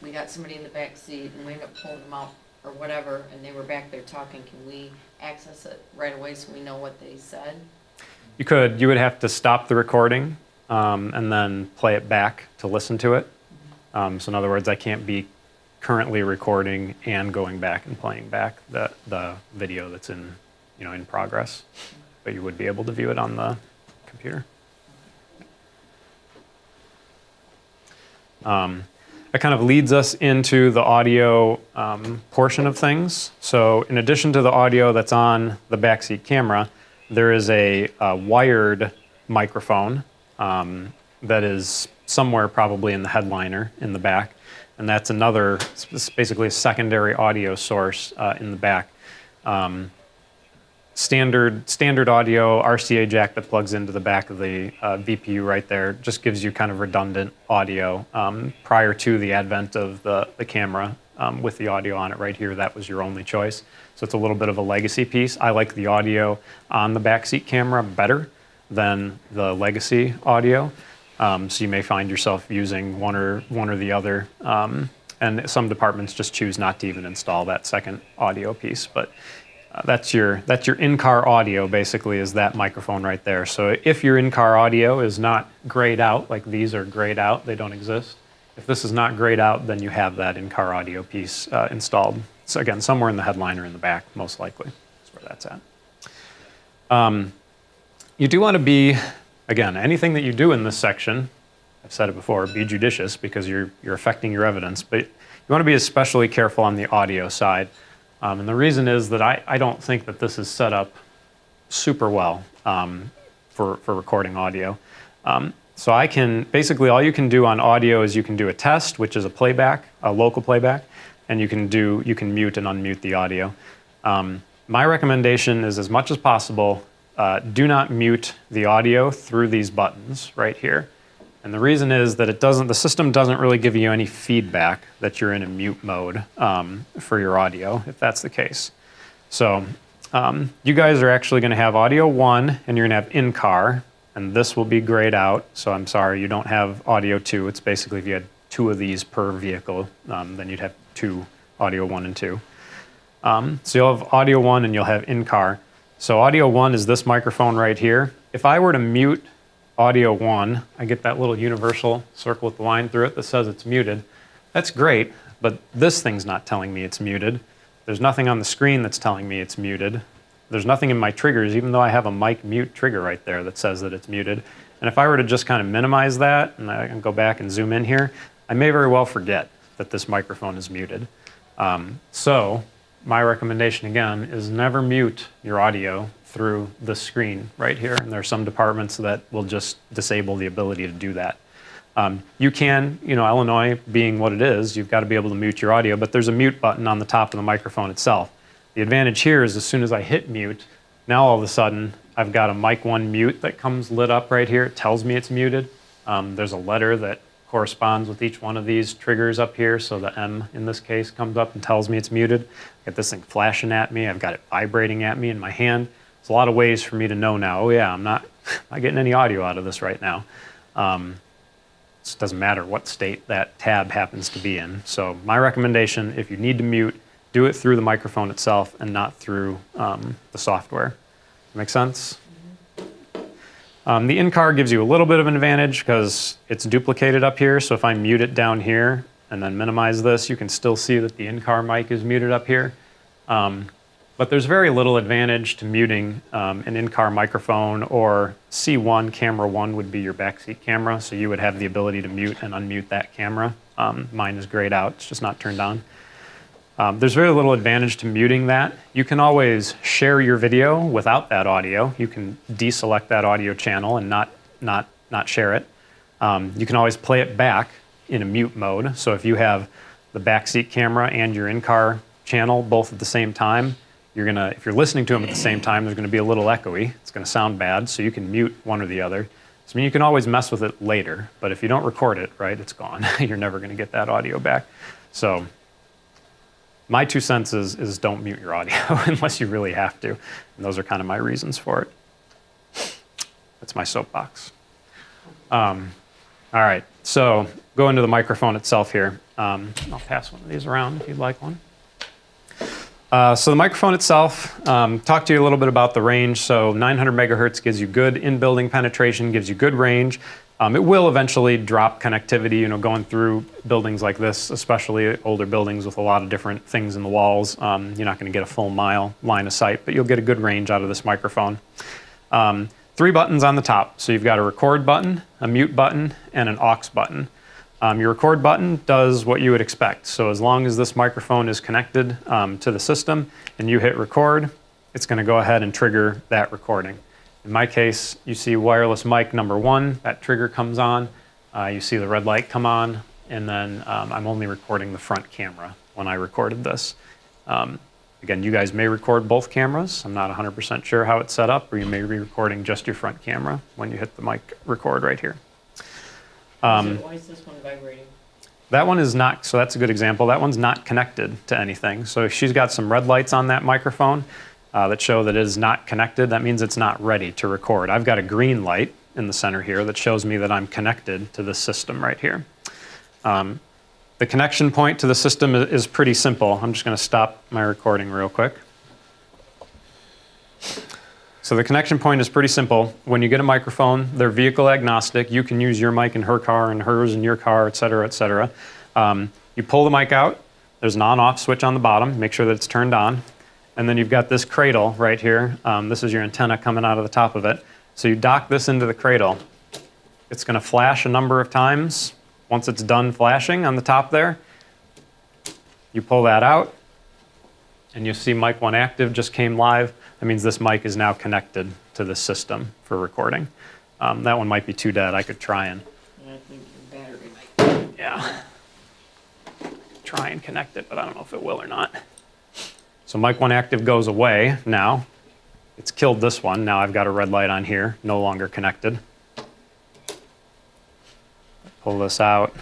we got somebody in the back seat, and we end up pulling them out or whatever, and they were back there talking, can we access it right away so we know what they said? You would have to stop the recording and then play it back to listen to it. So in other words, I can't be currently recording and going back and playing back the video that's in progress, but you would be able to view it on the computer. That kind of leads us into the audio portion of things. So in addition to the audio that's on the backseat camera, there is a wired microphone that is somewhere probably in the headliner in the back. And that's it's basically a secondary audio source in the back. Standard audio RCA jack that plugs into the back of the VPU right there just gives you kind of redundant audio. Prior to the advent of the camera with the audio on it right here, that was your only choice. So it's a little bit of a legacy piece. I like the audio on the backseat camera better than the legacy audio. So you may find yourself using one or the other. And some departments just choose not to even install that second audio piece. But that's your in-car audio, basically, is that microphone right there. So if your in-car audio is not grayed out, like these are grayed out, they don't exist. If this is not grayed out, then you have that in-car audio piece installed. So again, somewhere in the headliner in the back, most likely. That's where that's at. You do want to be, again, anything that you do in this section, I've said it before, be judicious because you're affecting your evidence, but you want to be especially careful on the audio side. And the reason is that I don't think that this is set up super well for recording audio. So basically all you can do on audio is you can do a test, which is a playback, a local playback, and you can mute and unmute the audio. My recommendation is, as much as possible, do not mute the audio through these buttons right here. And the reason is that the system doesn't really give you any feedback that you're in a mute mode for your audio, if that's the case. So you guys are actually going to have audio 1, and you're going to have in-car, and this will be grayed out. So I'm sorry, you don't have audio 2. It's basically if you had 2 of these per vehicle, then you'd have 2 audio 1 and 2. So you'll have audio 1 and you'll have in-car. So audio 1 is this microphone right here. If I were to mute audio 1, I get that little universal circle with the line through it that says it's muted. That's great, but this thing's not telling me it's muted. There's nothing on the screen that's telling me it's muted. There's nothing in my triggers, even though I have a mic mute trigger right there that says that it's muted. And if I were to just kind of minimize that, and I can go back and zoom in here, I may very well forget that this microphone is muted. So my recommendation, again, is never mute your audio through the screen right here. And there are some departments that will just disable the ability to do that. You can, Illinois being what it is, you've got to be able to mute your audio, but there's a mute button on the top of the microphone itself. The advantage here is as soon as I hit mute, now all of a sudden I've got a mic 1 mute that comes lit up right here. It tells me it's muted. There's a letter that corresponds with each one of these triggers up here. So the M in this case comes up and tells me it's muted. I got this thing flashing at me. I've got it vibrating at me in my hand. There's a lot of ways for me to know now, oh yeah, I'm not getting any audio out of this right now. It doesn't matter what state that tab happens to be in. So my recommendation, if you need to mute, do it through the microphone itself and not through the software. Make sense? The in-car gives you a little bit of an advantage because it's duplicated up here. So if I mute it down here and then minimize this, you can still see that the in-car mic is muted up here. But there's very little advantage to muting an in-car microphone, or C1, camera 1 would be your backseat camera. So you would have the ability to mute and unmute that camera. Mine is grayed out, it's just not turned on. There's very little advantage to muting that. You can always share your video without that audio. You can deselect that audio channel and not share it. You can always play it back in a mute mode. So if you have the backseat camera and your in-car channel both at the same time, if you're listening to them at the same time, there's going to be a little echoey. It's going to sound bad, so you can mute one or the other. So, I mean, you can always mess with it later, but if you don't record it, right, it's gone. You're never going to get that audio back. So my 2 cents is don't mute your audio unless you really have to. And those are kind of my reasons for it. That's my soapbox. All right, so go into the microphone itself here. I'll pass one of these around if you'd like one. So the microphone itself, talk to you a little bit about the range. So 900 megahertz gives you good in-building penetration, gives you good range. It will eventually drop connectivity, going through buildings like this, especially older buildings with a lot of different things in the walls. You're not going to get a full mile line of sight, but you'll get a good range out of this microphone. 3 buttons on the top. So you've got a record button, a mute button, and an aux button. Your record button does what you would expect. So as long as this microphone is connected to the system and you hit record, it's going to go ahead and trigger that recording. In my case, you see wireless mic number 1, that trigger comes on. You see the red light come on, and then I'm only recording the front camera when I recorded this. Again, you guys may record both cameras. I'm not 100% sure how it's set up, or you may be recording just your front camera when you hit the mic record right here. Why is this one vibrating? That one is not, so that's a good example. That one's not connected to anything. So she's got some red lights on that microphone that show that it is not connected. That means it's not ready to record. I've got a green light in the center here that shows me that I'm connected to this system right here. The connection point to the system is pretty simple. I'm just going to stop my recording real quick. So the connection point is pretty simple. When you get a microphone, they're vehicle agnostic. You can use your mic in her car and hers in your car, et cetera, et cetera. You pull the mic out. There's an on-off switch on the bottom. Make sure that it's turned on. And then you've got this cradle right here. This is your antenna coming out of the top of it. So you dock this into the cradle. It's going to flash a number of times. Once it's done flashing on the top there, you pull that out, and you'll see mic 1 active just came live. That means this mic is now connected to the system for recording. That one might be too dead. I could try and, I think your battery might. yeah, try and connect it, but I don't know if it will or not. So mic 1 active goes away now. It's killed this one. Now I've got a red light on here, no longer connected. Pull this out.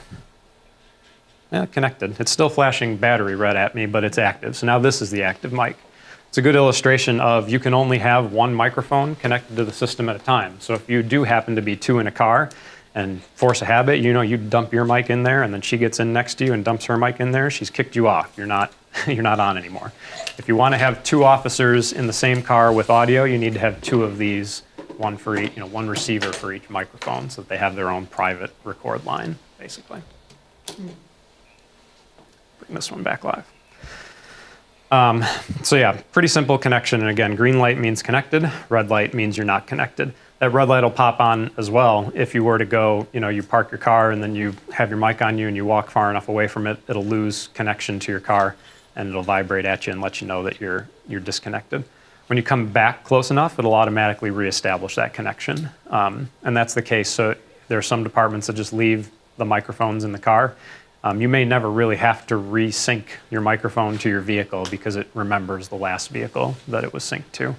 Yeah, connected. It's still flashing battery red at me, but it's active. So now this is the active mic. It's a good illustration of you can only have one microphone connected to the system at a time. So if you do happen to be 2 in a car and force a habit, you dump your mic in there and then she gets in next to you and dumps her mic in there, she's kicked you off. You're not on anymore. If you want to have 2 officers in the same car with audio, you need to have 2 of these, one for each, one receiver for each microphone so that they have their own private record line, basically. Bring this one back live. So yeah, pretty simple connection. And again, green light means connected. Red light means you're not connected. That red light will pop on as well if you were to go, you park your car and then you have your mic on you and you walk far enough away from it, it'll lose connection to your car and it'll vibrate at you and let you know that you're disconnected. When you come back close enough, it'll automatically reestablish that connection. And that's the case. So there are some departments that just leave the microphones in the car. You may never really have to resync your microphone to your vehicle because it remembers the last vehicle that it was synced to.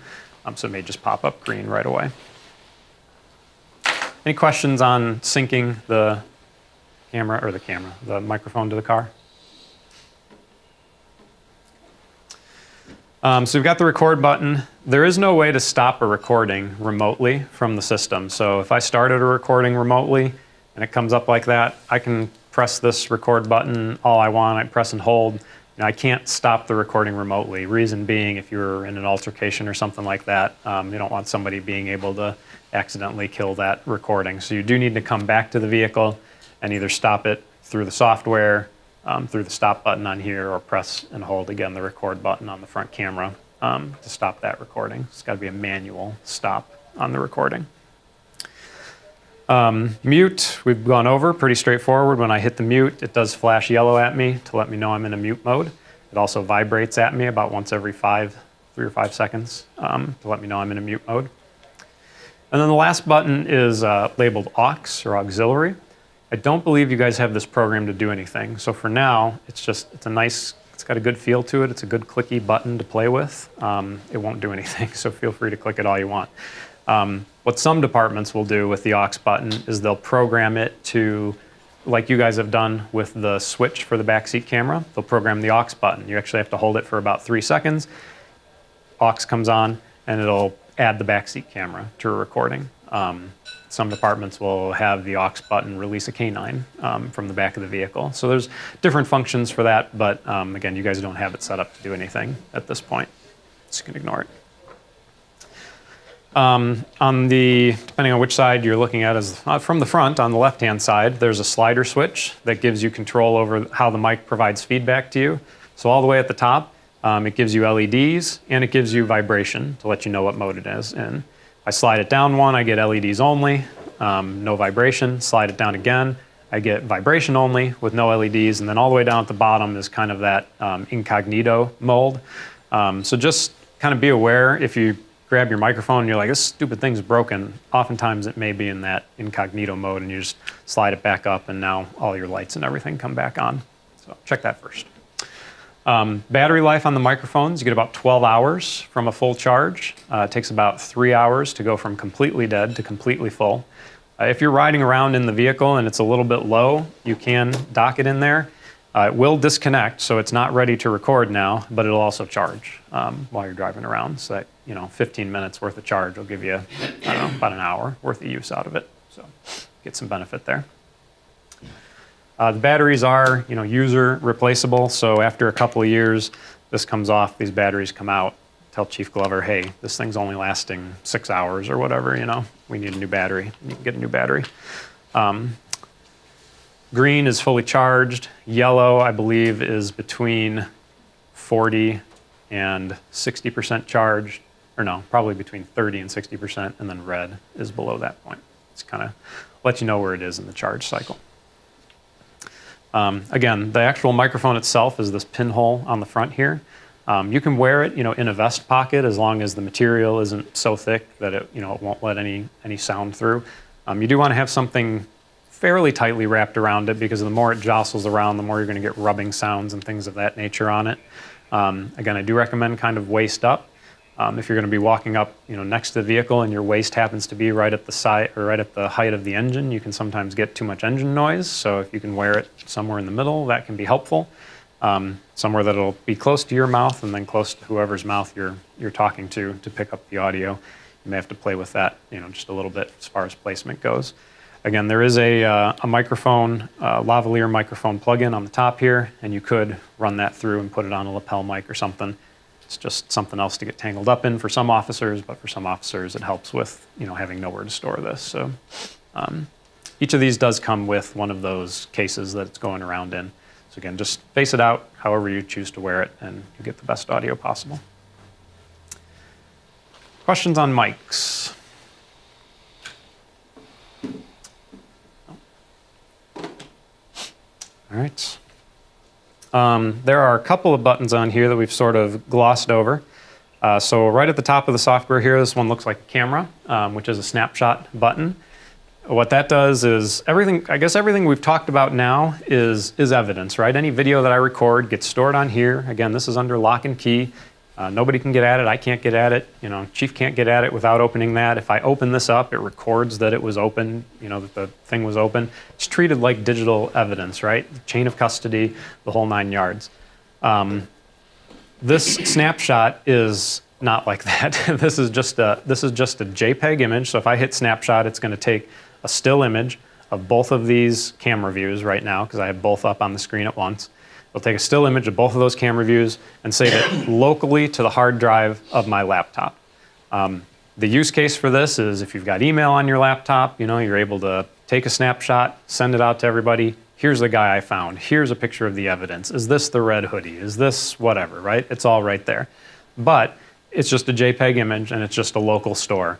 So it may just pop up green right away. Any questions on syncing the microphone to the car? So we've got the record button. There is no way to stop a recording remotely from the system. So if I started a recording remotely and it comes up like that, I can press this record button all I want. I press and hold. I can't stop the recording remotely. Reason being, if you're in an altercation or something like that, you don't want somebody being able to accidentally kill that recording. So you do need to come back to the vehicle and either stop it through the software, through the stop button on here, or press and hold again the record button on the front camera to stop that recording. It's got to be a manual stop on the recording. Mute, we've gone over, pretty straightforward. When I hit the mute, it does flash yellow at me to let me know I'm in a mute mode. It also vibrates at me about once every 3 or 5 seconds to let me know I'm in a mute mode. And then the last button is labeled aux or auxiliary. I don't believe you guys have this program to do anything. So for now, it's got a good feel to it. It's a good clicky button to play with. It won't do anything, so feel free to click it all you want. What some departments will do with the aux button is they'll program it to, like you guys have done with the switch for the backseat camera, they'll program the aux button. You actually have to hold it for about 3 seconds. Aux comes on, and it'll add the backseat camera to a recording. Some departments will have the aux button release a canine from the back of the vehicle. So there's different functions for that, but again, you guys don't have it set up to do anything at this point, so you can ignore it. Depending on which side you're looking at, is from the front, on the left-hand side, there's a slider switch that gives you control over how the mic provides feedback to you. So all the way at the top, it gives you LEDs, and it gives you vibration to let you know what mode it is in. I slide it down one, I get LEDs only, no vibration. Slide it down again, I get vibration only with no LEDs, and then all the way down at the bottom is kind of that incognito mode. So just kind of be aware if you grab your microphone and you're like, this stupid thing's broken, oftentimes it may be in that incognito mode, and you just slide it back up, and now all your lights and everything come back on. So check that first. Battery life on the microphones, you get about 12 hours from a full charge. It takes about 3 hours to go from completely dead to completely full. If you're riding around in the vehicle and it's a little bit low, you can dock it in there. It will disconnect, so it's not ready to record now, but it'll also charge while you're driving around. So that, 15 minutes worth of charge will give you, I don't know, about an hour worth of use out of it. So get some benefit there. The batteries are, user replaceable. So after a couple of years, this comes off, these batteries come out. Tell Chief Glover, hey, this thing's only lasting 6 hours or whatever, we need a new battery. You can get a new battery. Green is fully charged. Yellow, I believe, is between 40 and 60% charged. Or no, probably between 30 and 60%, and then red is below that point. It's kind of let you know where it is in the charge cycle. Again, the actual microphone itself is this pinhole on the front here. You can wear it, in a vest pocket as long as the material isn't so thick that it won't let any sound through. You do want to have something fairly tightly wrapped around it, because the more it jostles around, the more you're going to get rubbing sounds and things of that nature on it. Again, I do recommend kind of waist up. If you're going to be walking up, next to the vehicle and your waist happens to be right at the side or right at the height of the engine, you can sometimes get too much engine noise. So if you can wear it somewhere in the middle, that can be helpful. Somewhere that'll be close to your mouth and then close to whoever's mouth you're talking to pick up the audio. You may have to play with that, just a little bit as far as placement goes. Again, there is a microphone, lavalier microphone plug-in on the top here, and you could run that through and put it on a lapel mic or something. It's just something else to get tangled up in for some officers, but for some officers it helps with, having nowhere to store this. So each of these does come with one of those cases that it's going around in. So again, just face it out however you choose to wear it, and you get the best audio possible. Questions on mics? All right. There are a couple of buttons on here that we've sort of glossed over. So right at the top of the software here, this one looks like a camera, which is a snapshot button. What that does is everything we've talked about now is evidence, right? Any video that I record gets stored on here. Again, this is under lock and key. Nobody can get at it. I can't get at it. Chief can't get at it without opening that. If I open this up, it records that it was open, that the thing was open. It's treated like digital evidence, right? Chain of custody, the whole 9 yards. This snapshot is not like that. This is just a JPEG image. So if I hit snapshot, it's going to take a still image of both of these camera views right now, because I have both up on the screen at once. It'll take a still image of both of those camera views and save it locally to the hard drive of my laptop. The use case for this is if you've got email on your laptop, you're able to take a snapshot, send it out to everybody. Here's the guy I found. Here's a picture of the evidence. Is this the red hoodie? Is this whatever, right? It's all right there. But it's just a JPEG image, and it's just a local store.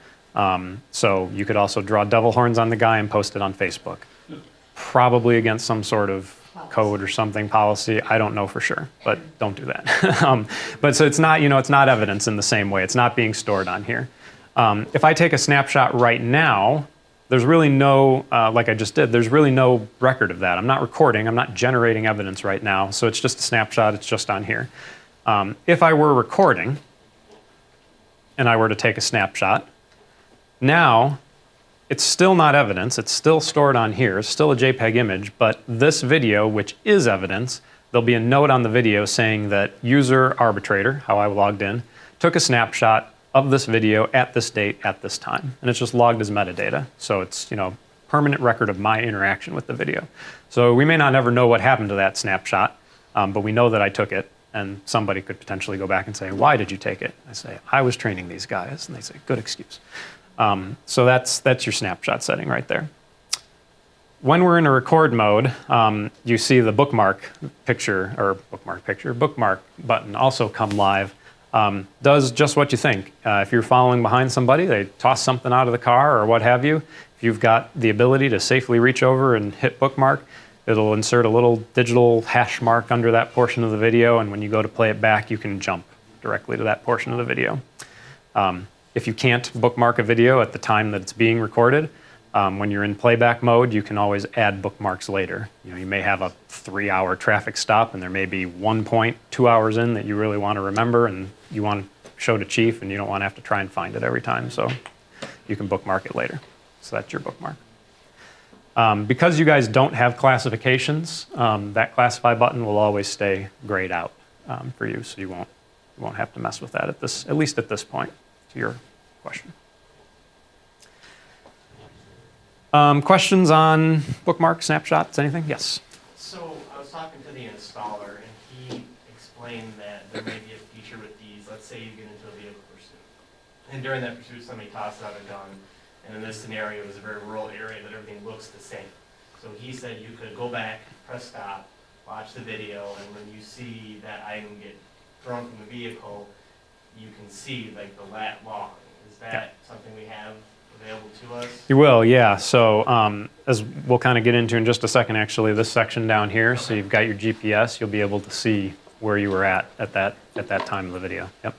So you could also draw devil horns on the guy and post it on Facebook. Probably against some sort of code or something, policy. I don't know for sure, but don't do that. But so it's not, it's not evidence in the same way. It's not being stored on here. If I take a snapshot right now, there's really no, like I just did, there's really no record of that. I'm not recording, I'm not generating evidence right now, so it's just a snapshot, it's just on here. If I were recording, and I were to take a snapshot, now it's still not evidence, it's still stored on here, it's still a JPEG image, but this video, which is evidence, there'll be a note on the video saying that user arbitrator, how I logged in, took a snapshot of this video at this date at this time, and it's just logged as metadata. So it's, you know, permanent record of my interaction with the video. So we may not ever know what happened to that snapshot, but we know that I took it, and somebody could potentially go back and say, why did you take it? I say, I was training these guys, and they say, good excuse. So that's your snapshot setting right there. When we're in a record mode, you see the bookmark button also come live. Does just what you think. If you're following behind somebody, they toss something out of the car or what have you, if you've got the ability to safely reach over and hit bookmark, it'll insert a little digital hash mark under that portion of the video, and when you go to play it back, you can jump directly to that portion of the video. If you can't bookmark a video at the time that it's being recorded, when you're in playback mode, you can always add bookmarks later. You know, you may have a 3-hour traffic stop, and there may be one point 2 hours in that you really want to remember, and you want to show to chief, and you don't want to have to try and find it every time, so you can bookmark it later. So that's your bookmark. Because you guys don't have classifications, that classify button will always stay grayed out for you, so you won't have to mess with that at least at this point, to your question. Questions on bookmark, snapshots, anything? Yes. So I was talking to the installer, and he explained that there may be a feature with these. Let's say you get into a vehicle pursuit, and during that pursuit, somebody tosses out a gun. And in this scenario, it was a very rural area that everything looks the same. So he said you could go back, press stop, watch the video, and when you see that item get thrown from the vehicle, you can see like the lat log. Is that something we have available to us? You will, yeah. So as we'll kind of get into in just a second, actually, this section down here, okay. So you've got your GPS, you'll be able to see where you were at that time of the video. Yep.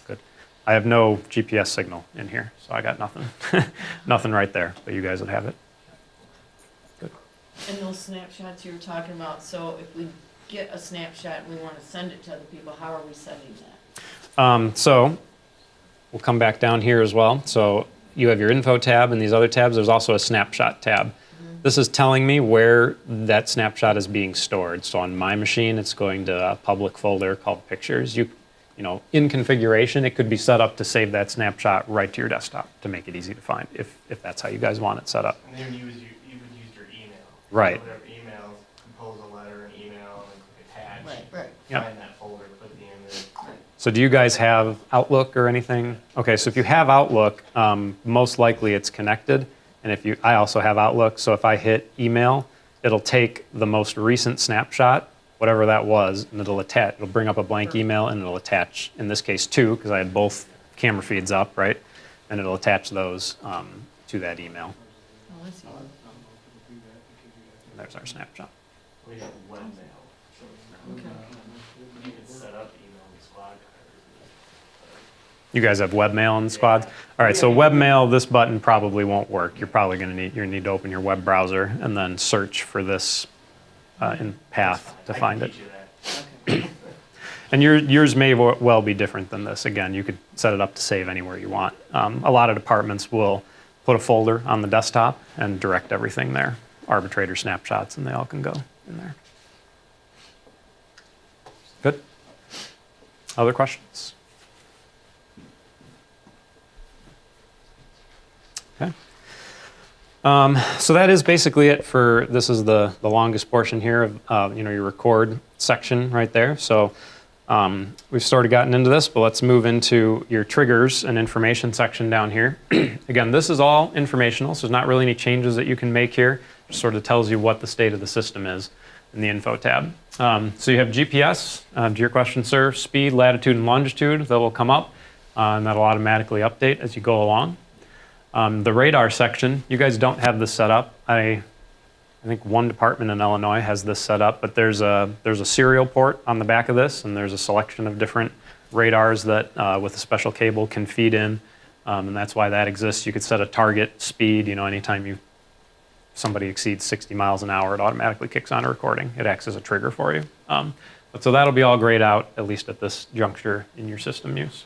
Good. I have no GPS signal in here, so I got nothing. Nothing right there, but you guys would have it. Good. And those snapshots you were talking about, so if we get a snapshot and we want to send it to other people, how are we sending that? So we'll come back down here as well. So you have your info tab and these other tabs. There's also a snapshot tab. Mm-hmm. This is telling me where that snapshot is being stored. So on my machine, it's going to a public folder called Pictures. You know, in configuration, it could be set up to save that snapshot right to your desktop to make it easy to find, if that's how you guys want it set up. And then you would use your email. Right. So whatever email, compose a letter, an email, and click attach. Right. Yep. Find that folder, put the image. So do you guys have Outlook or anything? Okay, so if you have Outlook, most likely it's connected. And I also have Outlook, so if I hit email, it'll take the most recent snapshot, whatever that was, and it'll bring up a blank email, and it'll attach, in this case, 2, because I had both camera feeds up, right? And it'll attach those to that email. Oh, I see. And there's our snapshot. We have webmail. Okay. You can set up email in the squad cars. You guys have webmail in the squads? All right, so webmail, this button probably won't work. You're probably going to need to open your web browser and then search for this in path to find it. Okay. And yours may well be different than this. Again, you could set it up to save anywhere you want. A lot of departments will put a folder on the desktop and direct everything there, arbitrator snapshots, and they all can go in there. Good? Other questions? Okay. So that is basically it for, this is the longest portion here of your record section right there. So we've sort of gotten into this, but let's move into your triggers and information section down here. Again, this is all informational, so there's not really any changes that you can make here. It just sort of tells you what the state of the system is in the info tab. So you have GPS, to your question, sir, speed, latitude, and longitude that will come up, and that'll automatically update as you go along. The radar section, you guys don't have this set up. I think one department in Illinois has this set up, but there's a serial port on the back of this, and there's a selection of different radars that with a special cable can feed in And that's why that exists. You could set a target speed, anytime somebody exceeds 60 miles an hour, it automatically kicks on a recording. It acts as a trigger for you. But so that'll be all grayed out, at least at this juncture in your system use.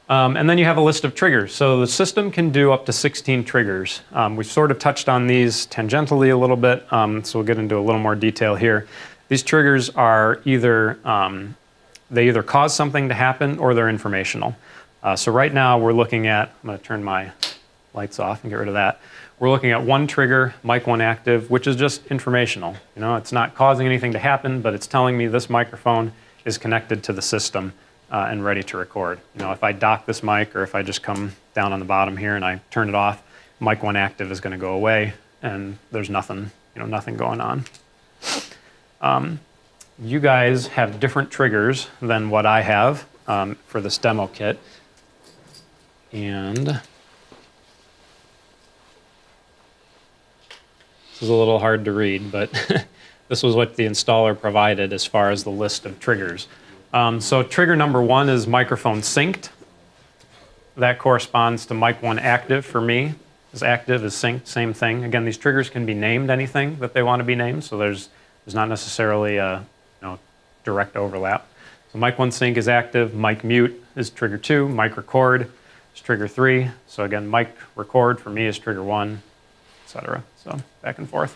And then you have a list of triggers. So the system can do up to 16 triggers. We've sort of touched on these tangentially a little bit, so we'll get into a little more detail here. These triggers are they either cause something to happen or they're informational. So right now we're looking at, I'm going to turn my lights off and get rid of that. We're looking at one trigger, mic 1 active, which is just informational. It's not causing anything to happen, but it's telling me this microphone is connected to the system and ready to record. If I dock this mic or if I just come down on the bottom here and I turn it off, mic 1 active is going to go away and there's nothing, nothing going on. You guys have different triggers than what I have for this demo kit. And this is a little hard to read, but this was what the installer provided as far as the list of triggers. So trigger number 1 is microphone synced. That corresponds to mic 1 active for me. Is active, is synced, same thing. Again, these triggers can be named anything that they want to be named, so there's not necessarily a direct overlap. So mic 1 sync is active, mic mute is trigger 2, mic record is trigger 3. So again, mic record for me is trigger 1, etc. So back and forth.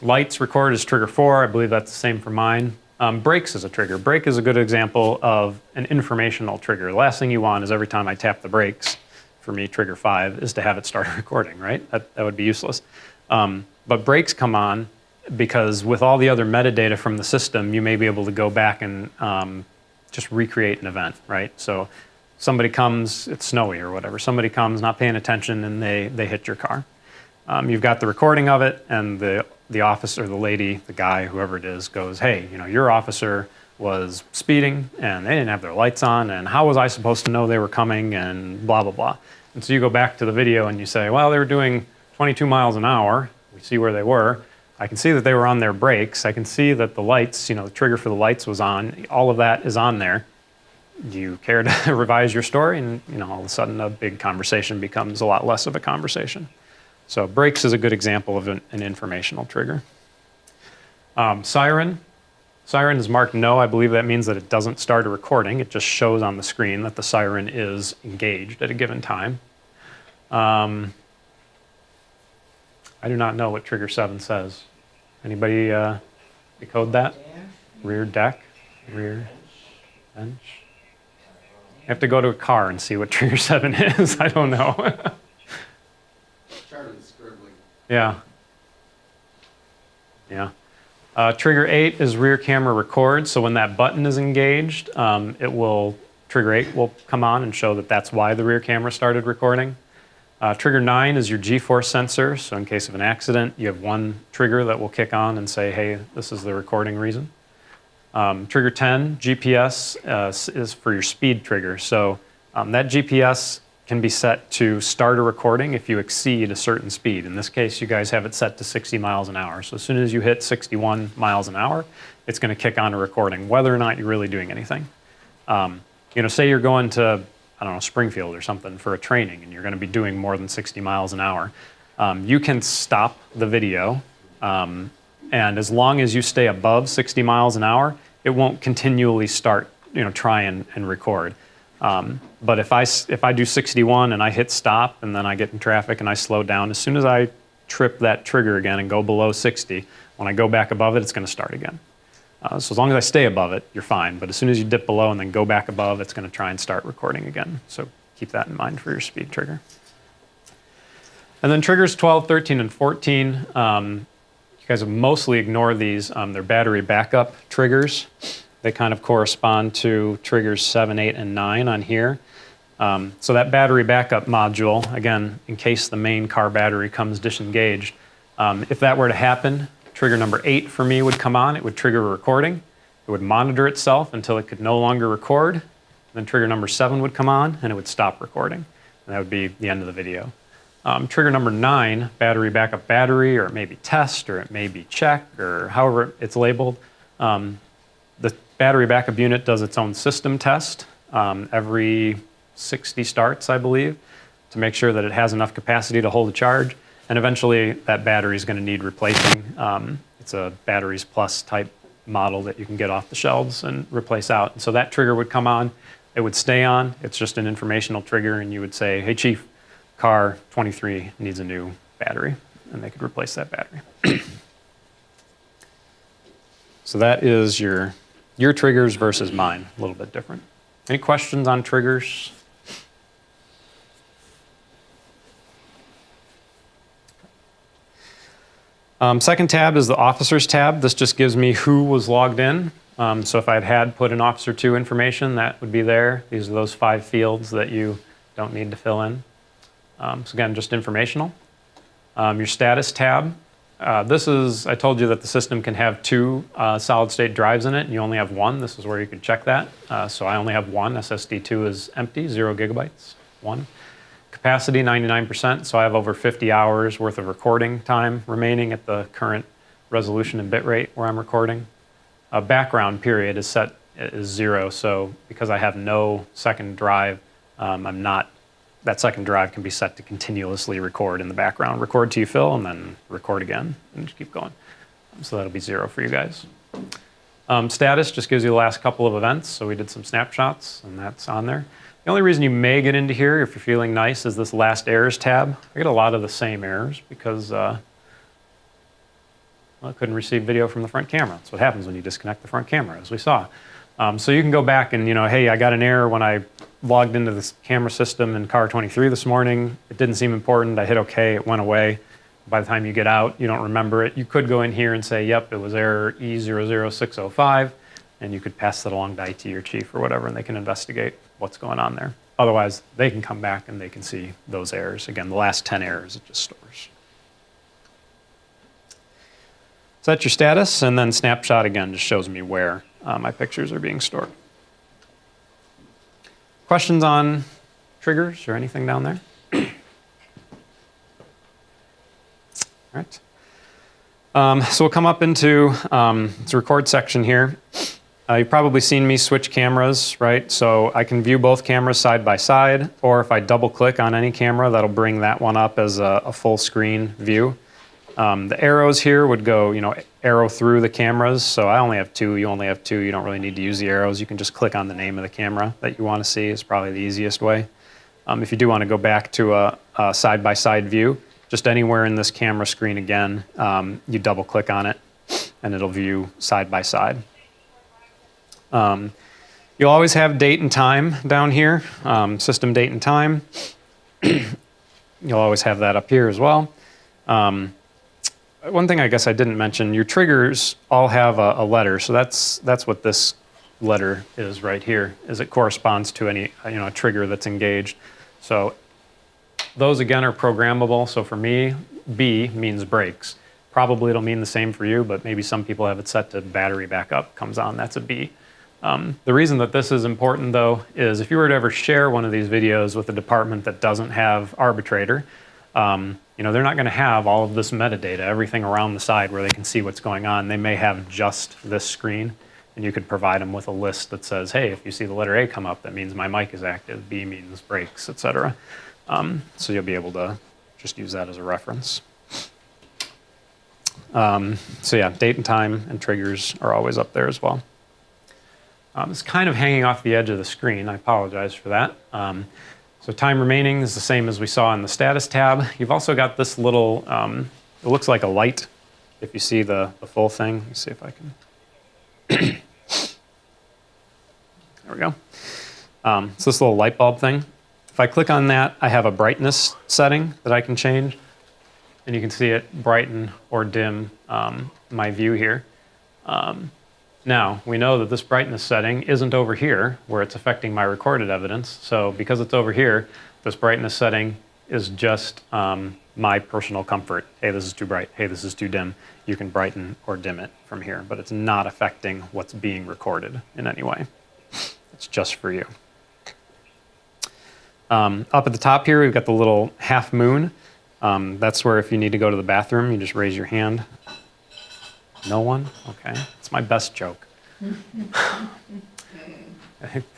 Lights record is trigger 4. I believe that's the same for mine. Brakes is a trigger. Brake is a good example of an informational trigger. The last thing you want is every time I tap the brakes, for me, trigger 5, is to have it start a recording, right? That would be useless. But brakes come on because with all the other metadata from the system, you may be able to go back and just recreate an event, right? So somebody comes, it's snowy or whatever, somebody comes not paying attention and they hit your car. You've got the recording of it and the officer, the lady, the guy, whoever it is, goes, hey, your officer was speeding and they didn't have their lights on and how was I supposed to know they were coming and blah, blah, blah. And so you go back to the video and you say, well, they were doing 22 miles an hour. We see where they were. I can see that they were on their brakes. I can see that the lights, the trigger for the lights was on. All of that is on there. Do you care to revise your story? And all of a sudden a big conversation becomes a lot less of a conversation. So brakes is a good example of an informational trigger. Siren. Siren is marked no. I believe that means that it doesn't start a recording. It just shows on the screen that the siren is engaged at a given time. I do not know what trigger 7 says. Anybody decode that? Rear deck, rear bench. You have to go to a car and see what trigger 7 is. I don't know. Charlie's scribbling. Yeah. Yeah. Trigger 8 is rear camera record. So when that button is engaged, trigger 8 will come on and show that that's why the rear camera started recording. Trigger 9 is your G-force sensor. So in case of an accident, you have one trigger that will kick on and say, hey, this is the recording reason. Trigger 10, GPS, is for your speed trigger. So that GPS can be set to start a recording if you exceed a certain speed. In this case, you guys have it set to 60 miles an hour. So as soon as you hit 61 miles an hour, it's going to kick on a recording, whether or not you're really doing anything. Say you're going to, I don't know, Springfield or something for a training, and you're going to be doing more than 60 miles an hour. You can stop the video, and as long as you stay above 60 miles an hour, it won't continually start, try and record. But if I do 61 and I hit stop and then I get in traffic and I slow down, as soon as I trip that trigger again and go below 60, when I go back above it, it's going to start again. So as long as I stay above it, you're fine. But as soon as you dip below and then go back above, it's going to try and start recording again. So keep that in mind for your speed trigger. And then triggers 12, 13, and 14. You guys have mostly ignored these. They're battery backup triggers. They kind of correspond to triggers 7, 8, and 9 on here. So that battery backup module, again, in case the main car battery comes disengaged, if that were to happen, trigger number 8 for me would come on. It would trigger a recording. It would monitor itself until it could no longer record. Then trigger number 7 would come on, and it would stop recording. And that would be the end of the video. Trigger number 9, battery backup battery, or it may be test, or it may be check, or however it's labeled. The battery backup unit does its own system test every 60 starts, I believe, to make sure that it has enough capacity to hold a charge. And eventually that battery is going to need replacing. It's a batteries plus type model that you can get off the shelves and replace out. And so that trigger would come on, it would stay on. It's just an informational trigger, and you would say, hey chief, car 23 needs a new battery, and they could replace that battery. So that is your triggers versus mine, a little bit different. Any questions on triggers? Second tab is the officers tab. This just gives me who was logged in. So if I had put in officer 2 information, that would be there. These are those 5 fields that you don't need to fill in. So again, just informational. Your status tab. This is, I told you that the system can have 2 solid state drives in it, and you only have 1. This is where you can check that. So I only have 1. SSD2 is empty, 0 gigabytes, 1. Capacity, 99%, so I have over 50 hours worth of recording time remaining at the current resolution and bit rate where I'm recording. Background period is 0, so because I have no second drive, that second drive can be set to continuously record in the background. Record till you fill, and then record again, and just keep going. So that'll be 0 for you guys. Status just gives you the last couple of events, so we did some snapshots, and that's on there. The only reason you may get into here, if you're feeling nice, is this last errors tab. I get a lot of the same errors because well, I couldn't receive video from the front camera. That's what happens when you disconnect the front camera, as we saw. So you can go back and, hey, I got an error when I logged into this camera system in car 23 this morning. It didn't seem important. I hit OK. It went away. By the time you get out, you don't remember it. You could go in here and say, yep, it was error E00605, and you could pass that along to IT or chief or whatever, and they can investigate what's going on there. Otherwise, they can come back and they can see those errors. Again, the last 10 errors it just stores. So that's your status, and then snapshot again just shows me where my pictures are being stored. Questions on triggers or anything down there? All right. So we'll come up into this record section here. You've probably seen me switch cameras, right? So I can view both cameras side by side, or if I double click on any camera, that'll bring that one up as a full screen view. The arrows here would go, arrow through the cameras. So I only have 2, you only have 2. You don't really need to use the arrows. You can just click on the name of the camera that you want to see is probably the easiest way. If you do want to go back to a side-by-side view, just anywhere in this camera screen again, you double click on it and it'll view side by side. You'll always have date and time down here, system date and time. You'll always have that up here as well. One thing I guess I didn't mention, your triggers all have a letter, so that's what this letter is right here, is it corresponds to any a trigger that's engaged. So those again are programmable. So for me, B means brakes. Probably it'll mean the same for you, but maybe some people have it set to battery backup comes on. That's a B. The reason that this is important though is if you were to ever share one of these videos with a department that doesn't have Arbitrator, they're not going to have all of this metadata, everything around the side where they can see what's going on. They may have just this screen, and you could provide them with a list that says, hey, if you see the letter A come up, that means my mic is active, B means brakes, etc. So you'll be able to just use that as a reference. So yeah, date and time and triggers are always up there as well. It's kind of hanging off the edge of the screen. I apologize for that. So time remaining is the same as we saw in the status tab. You've also got this little, it looks like a light if you see the full thing. Let me see if I can. There we go. It's this little light bulb thing. If I click on that, I have a brightness setting that I can change. And you can see it brighten or dim my view here. Now, we know that this brightness setting isn't over here where it's affecting my recorded evidence. So because it's over here, this brightness setting is just my personal comfort. Hey, this is too bright. Hey, this is too dim. You can brighten or dim it from here, but it's not affecting what's being recorded in any way. It's just for you. Up at the top here, we've got the little half moon. That's where if you need to go to the bathroom, you just raise your hand. No one? Okay. It's my best joke.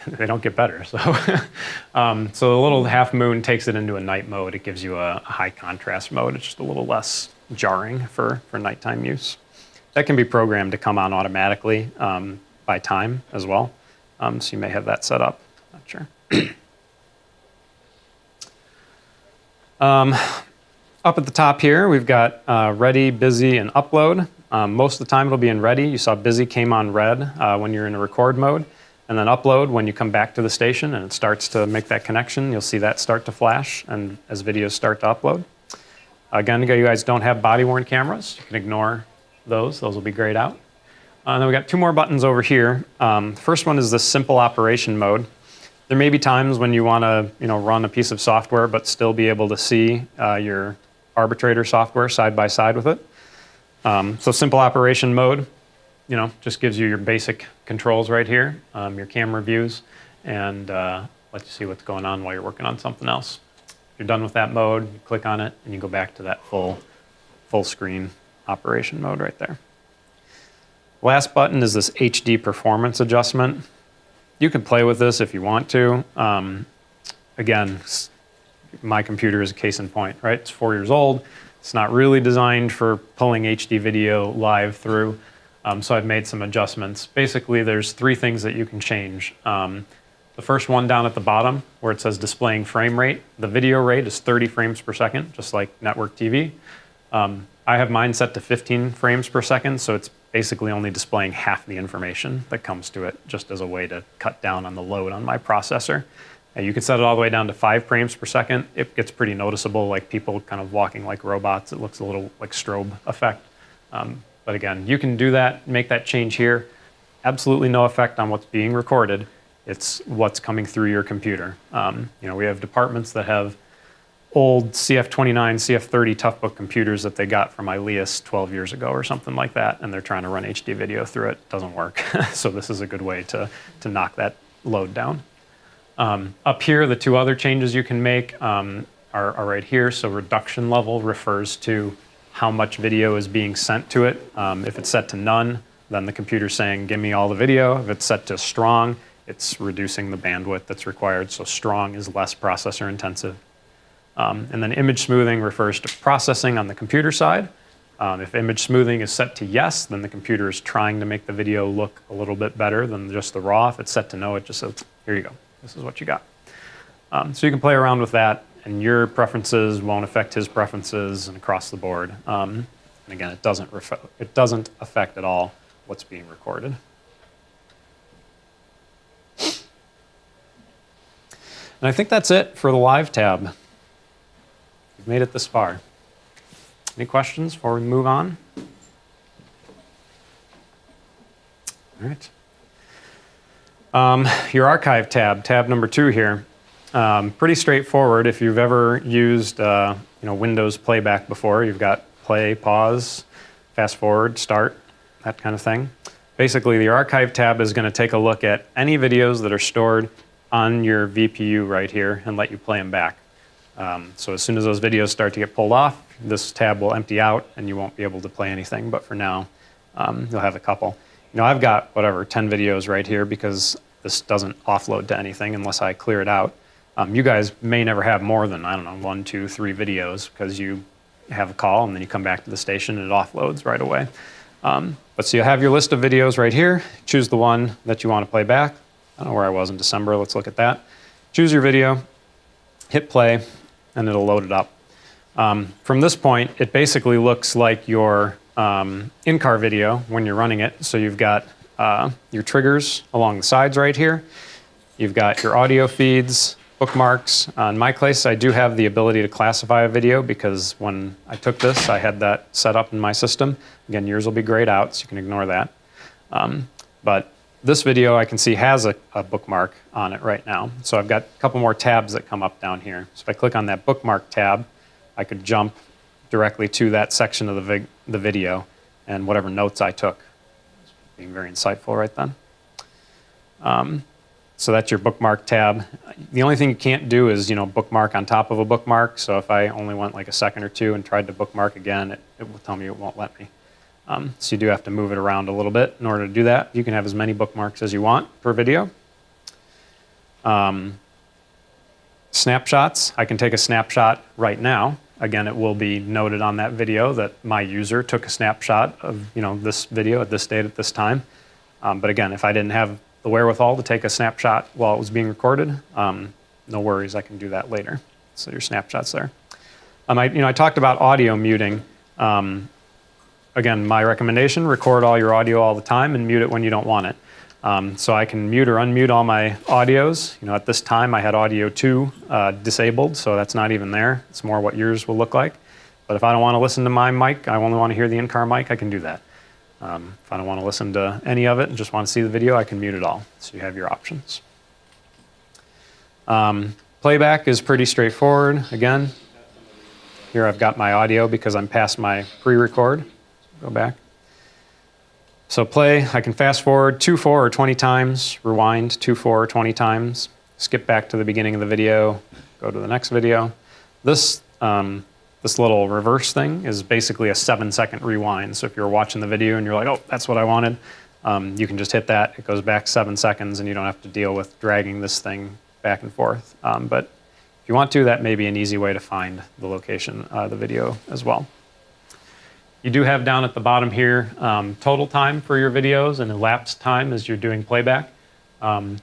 They don't get better. So, so the little half moon takes it into a night mode. It gives you a high contrast mode. It's just a little less jarring for nighttime use. That can be programmed to come on automatically by time as well. So you may have that set up. Not sure. Up at the top here, we've got ready, busy, and upload. Most of the time it'll be in ready. You saw busy came on red when you're in a record mode. And then upload, when you come back to the station and it starts to make that connection, you'll see that start to flash and as videos start to upload. Again, you guys don't have body-worn cameras. You can ignore those. Those will be grayed out. And then we got two more buttons over here. The first one is the simple operation mode. There may be times when you want to run a piece of software but still be able to see your arbitrator software side by side with it. So simple operation mode, just gives you your basic controls right here, your camera views, and let you see what's going on while you're working on something else. If you're done with that mode, you click on it, and you go back to that full screen operation mode right there. Last button is this HD performance adjustment. You can play with this if you want to. Again, my computer is a case in point, right? It's 4 years old. It's not really designed for pulling HD video live through. So I've made some adjustments. Basically, there's three things that you can change. The first one down at the bottom, where it says displaying frame rate, the video rate is 30 frames per second, just like network TV. I have mine set to 15 frames per second, so it's basically only displaying half the information that comes to it, just as a way to cut down on the load on my processor. And you can set it all the way down to 5 frames per second. It gets pretty noticeable, like people kind of walking like robots. It looks a little like strobe effect. But again, you can do that, make that change here. Absolutely no effect on what's being recorded. It's what's coming through your computer. We have departments that have old CF29, CF30 Toughbook computers that they got from Ilias 12 years ago or something like that, and they're trying to run HD video through it. It doesn't work. So this is a good way to knock that load down. Up here, the two other changes you can make are right here. So reduction level refers to how much video is being sent to it. If it's set to none, then the computer's saying, give me all the video. If it's set to strong, it's reducing the bandwidth that's required. So strong is less processor intensive. And then image smoothing refers to processing on the computer side. If image smoothing is set to yes, then the computer is trying to make the video look a little bit better than just the raw. If it's set to no, it just says, here you go. This is what you got. So you can play around with that, and your preferences won't affect his preferences and across the board. And again, it doesn't affect at all what's being recorded. And I think that's it for the live tab. We've made it this far. Any questions before we move on? All right. Your archive tab number 2 here. Pretty straightforward. If you've ever used Windows playback before, you've got play, pause, fast forward, start, that kind of thing. Basically, the archive tab is going to take a look at any videos that are stored on your VPU right here and let you play them back. So as soon as those videos start to get pulled off, this tab will empty out and you won't be able to play anything. But for now, you'll have a couple. I've got 10 videos right here because this doesn't offload to anything unless I clear it out. You guys may never have more than, 1, 2, 3 videos because you have a call and then you come back to the station and it offloads right away. But so you have your list of videos right here. Choose the one that you want to play back. I don't know where I was in December. Let's look at that. Choose your video, hit play, and it'll load it up. From this point, it basically looks like your in-car video when you're running it. So you've got your triggers along the sides right here. You've got your audio feeds, bookmarks. In my case, I do have the ability to classify a video because when I took this, I had that set up in my system. Again, yours will be grayed out, so you can ignore that. But this video I can see has a bookmark on it right now. So I've got a couple more tabs that come up down here. So if I click on that bookmark tab, I could jump directly to that section of the video and whatever notes I took. Being very insightful right then. So that's your bookmark tab. The only thing you can't do is, bookmark on top of a bookmark. So if I only went like a second or two and tried to bookmark again, it will tell me it won't let me. So you do have to move it around a little bit in order to do that. You can have as many bookmarks as you want per video. Snapshots, I can take a snapshot right now. Again, it will be noted on that video that my user took a snapshot of this video at this date at this time. But again, if I didn't have the wherewithal to take a snapshot while it was being recorded, no worries, I can do that later. So your snapshot's there. I talked about audio muting. Again, my recommendation, record all your audio all the time and mute it when you don't want it. So I can mute or unmute all my audios. At this time I had audio 2 disabled, so that's not even there. It's more what yours will look like. But if I don't want to listen to my mic, I only want to hear the in-car mic, I can do that. If I don't want to listen to any of it and just want to see the video, I can mute it all. So you have your options. Playback is pretty straightforward. Again, here I've got my audio because I'm past my pre-record. Go back. So play, I can fast forward 2, 4, or 20 times, rewind 2, 4, or 20 times, skip back to the beginning of the video, go to the next video. This little reverse thing is basically a 7-second rewind. So if you're watching the video and you're like, oh, that's what I wanted, you can just hit that. It goes back 7 seconds and you don't have to deal with dragging this thing back and forth. But if you want to, that may be an easy way to find the location of the video as well. You do have down at the bottom here total time for your videos and elapsed time as you're doing playback.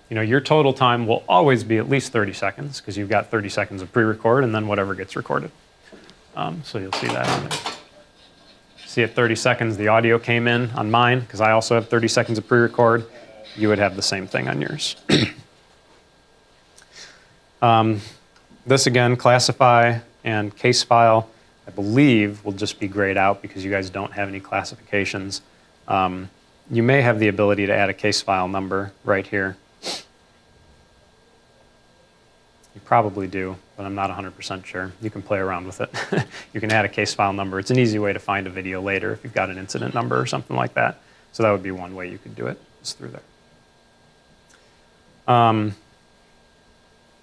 Your total time will always be at least 30 seconds because you've got 30 seconds of pre-record and then whatever gets recorded. So you'll see that on there. See at 30 seconds the audio came in on mine because I also have 30 seconds of pre-record. You would have the same thing on yours. This again, classify and case file, I believe will just be grayed out because you guys don't have any classifications. You may have the ability to add a case file number right here. You probably do, but I'm not 100% sure. You can play around with it. You can add a case file number. It's an easy way to find a video later if you've got an incident number or something like that. So that would be one way you could do it, is through there.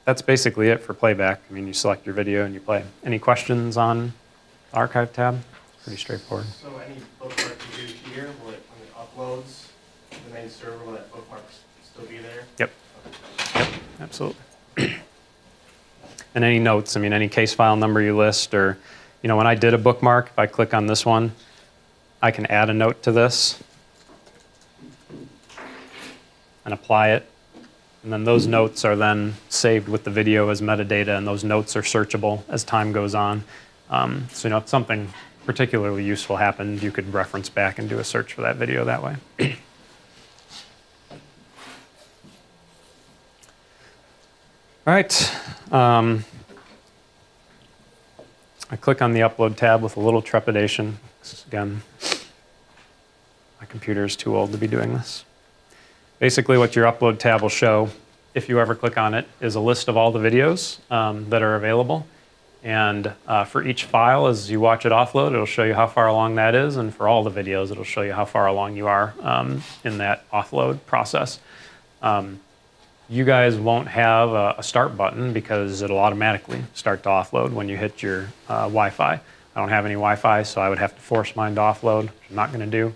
That's basically it for playback. I mean, you select your video and you play. Any questions on the archive tab? Pretty straightforward. So any bookmark you do here, will it, when it uploads to the main server, will that bookmark still be there? Yep. Yep, absolutely. And any notes, I mean, any case file number you list, or, when I did a bookmark, if I click on this one, I can add a note to this and apply it. And then those notes are then saved with the video as metadata, and those notes are searchable as time goes on. So, if something particularly useful happened, you could reference back and do a search for that video that way. All right. I click on the upload tab with a little trepidation. Again, my computer is too old to be doing this. Basically, what your upload tab will show, if you ever click on it, is a list of all the videos that are available. And for each file, as you watch it offload, it'll show you how far along that is. And for all the videos, it'll show you how far along you are in that offload process. You guys won't have a start button because it'll automatically start to offload when you hit your Wi-Fi. I don't have any Wi-Fi, so I would have to force mine to offload, which I'm not going to do.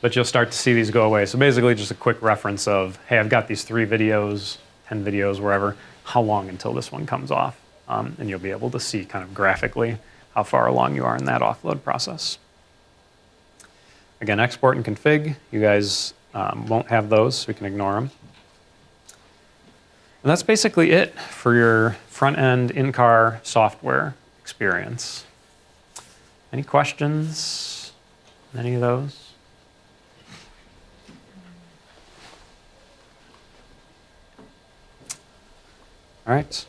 But you'll start to see these go away. So basically just a quick reference of, hey, I've got these 3 videos, 10 videos, wherever, how long until this one comes off? And you'll be able to see kind of graphically how far along you are in that offload process. Again, export and config, you guys won't have those, so we can ignore them. And that's basically it for your front-end in-car software experience. Any questions on any of those? All right.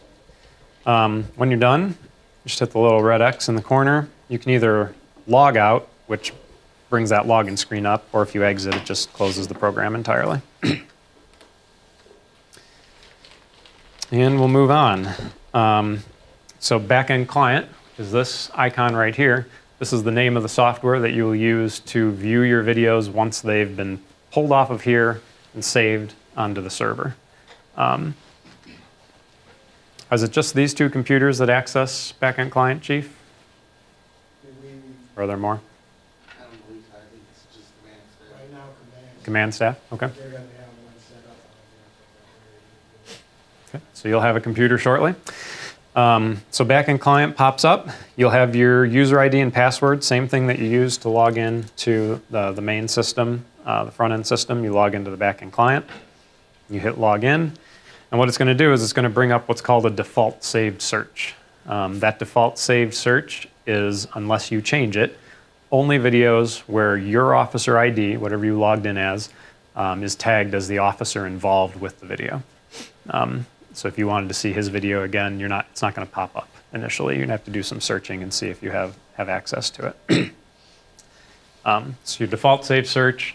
When you're done, just hit the little red X in the corner. You can either log out, which brings that login screen up, or if you exit, it just closes the program entirely. And we'll move on. So backend client is this icon right here. This is the name of the software that you will use to view your videos once they've been pulled off of here and saved onto the server. Is it just these 2 computers that access backend client, Chief? Or are there more? I don't believe so. I think it's just command staff. Right now, Command staff? Okay. they're gonna have one set up on there. Okay, so you'll have a computer shortly. So backend client pops up. You'll have your user ID and password, same thing that you use to log in to the main system, the front end system. You log into the backend client. You hit login. And what it's going to do is it's going to bring up what's called a default saved search. That default saved search is, unless you change it, only videos where your officer ID, whatever you logged in as, is tagged as the officer involved with the video. So if you wanted to see his video again, it's not going to pop up initially. You're going to have to do some searching and see if you have access to it. So your default saved search,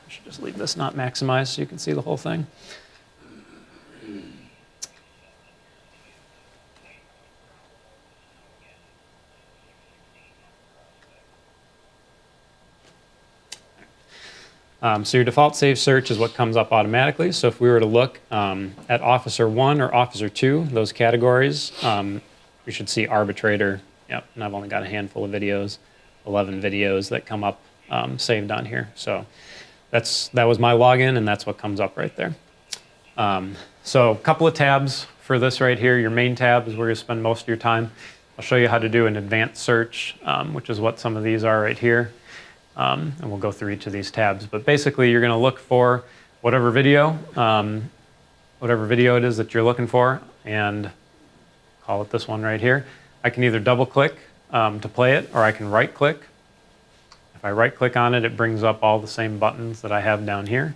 I should just leave this not maximized so you can see the whole thing. So your default save search is what comes up automatically. So if we were to look at Officer 1 or Officer 2, those categories, we should see arbitrator. Yep, and I've only got a handful of videos, 11 videos that come up saved on here. So that was my login, and that's what comes up right there. So a couple of tabs for this right here. Your main tab is where you spend most of your time. I'll show you how to do an advanced search, which is what some of these are right here. And we'll go through each of these tabs. But basically, you're going to look for whatever video it is that you're looking for, and call it this one right here. I can either double-click to play it, or I can right-click. If I right-click on it, it brings up all the same buttons that I have down here,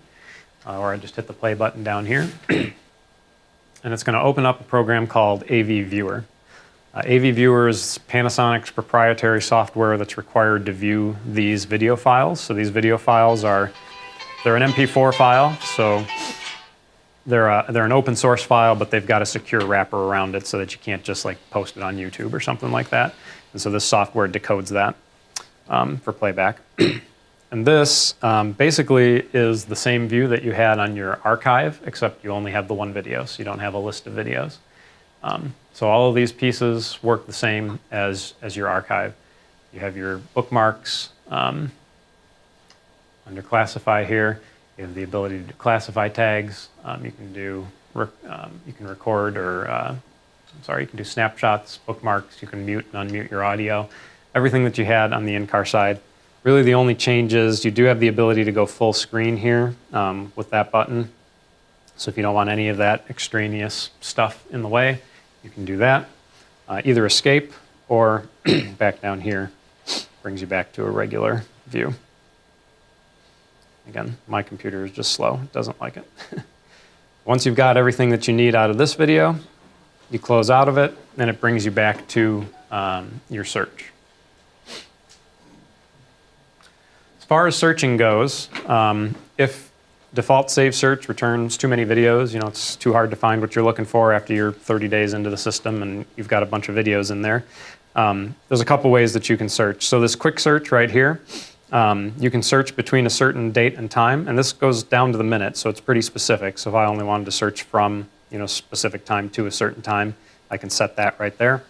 or I just hit the play button down here. And it's going to open up a program called AV Viewer. AV Viewer is Panasonic's proprietary software that's required to view these video files. So these video files they're an MP4 file, so they're an open source file, but they've got a secure wrapper around it so that you can't just like post it on YouTube or something like that. And so this software decodes that for playback. And this basically is the same view that you had on your archive, except you only have the one video, so you don't have a list of videos. So all of these pieces work the same as your archive. You have your bookmarks under classify here. You have the ability to do classify tags. You can record or you can do snapshots, bookmarks. You can mute and unmute your audio. Everything that you had on the in-car side. Really, the only change is you do have the ability to go full screen here with that button. So if you don't want any of that extraneous stuff in the way, you can do that. Either escape or back down here brings you back to a regular view. Again, my computer is just slow. It doesn't like it. Once you've got everything that you need out of this video, you close out of it, and it brings you back to your search. As far as searching goes, if default save search returns too many videos, it's too hard to find what you're looking for after you're 30 days into the system and you've got a bunch of videos in there. There's a couple ways that you can search. So this quick search right here, you can search between a certain date and time, and this goes down to the minute, so it's pretty specific. So if I only wanted to search from specific time to a certain time, I can set that right there.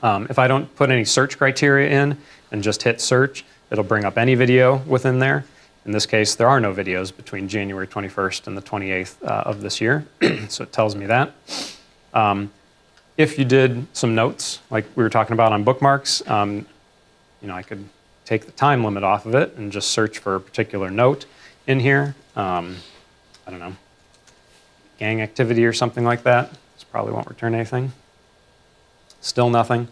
If I don't put any search criteria in and just hit search, it'll bring up any video within there. In this case, there are no videos between January 21st and the 28th of this year, so it tells me that. If you did some notes, like we were talking about on bookmarks, I could take the time limit off of it and just search for a particular note in here. I don't know, gang activity or something like that. This probably won't return anything. Still nothing.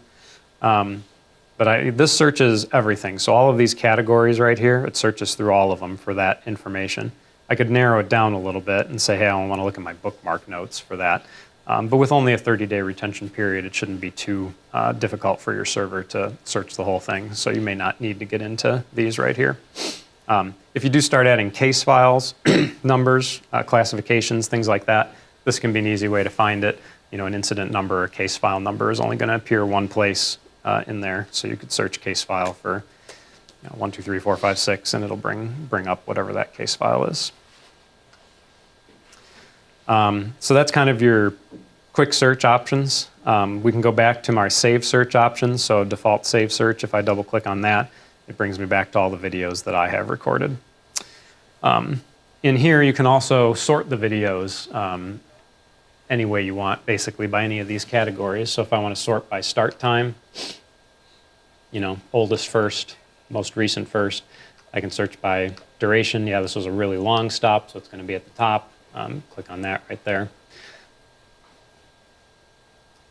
But this searches everything. So all of these categories right here, it searches through all of them for that information. I could narrow it down a little bit and say, hey, I only want to look at my bookmark notes for that. But with only a 30-day retention period, it shouldn't be too difficult for your server to search the whole thing. So you may not need to get into these right here. If you do start adding case files, numbers, classifications, things like that, this can be an easy way to find it. An incident number or case file number is only going to appear one place in there. So you could search case file for 1, 2, 3, 4, 5, 6, and it'll bring up whatever that case file is. So that's kind of your quick search options. We can go back to my save search options. So default save search, if I double click on that, it brings me back to all the videos that I have recorded. In here, you can also sort the videos any way you want, basically by any of these categories. So if I want to sort by start time, you know, oldest first, most recent first, I can search by duration. Yeah, this was a really long stop, so it's going to be at the top. Click on that right there.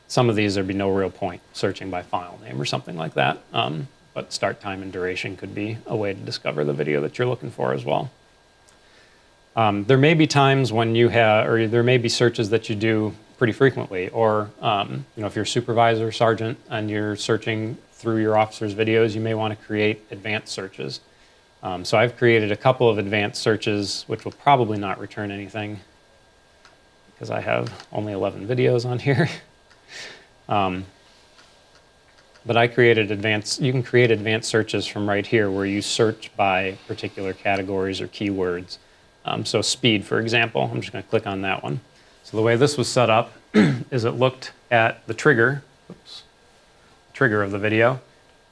Some of these there'd be no real point searching by file name or something like that. But start time and duration could be a way to discover the video that you're looking for as well. There may be times when you have, or there may be searches that you do pretty frequently, or you know, if you're a supervisor, sergeant, and you're searching through your officer's videos, you may want to create advanced searches. So I've created a couple of advanced searches, which will probably not return anything because I have only 11 videos on here. But I created you can create advanced searches from right here where you search by particular categories or keywords. So speed, for example, I'm just going to click on that one. So the way this was set up is it looked at the trigger, trigger of the video,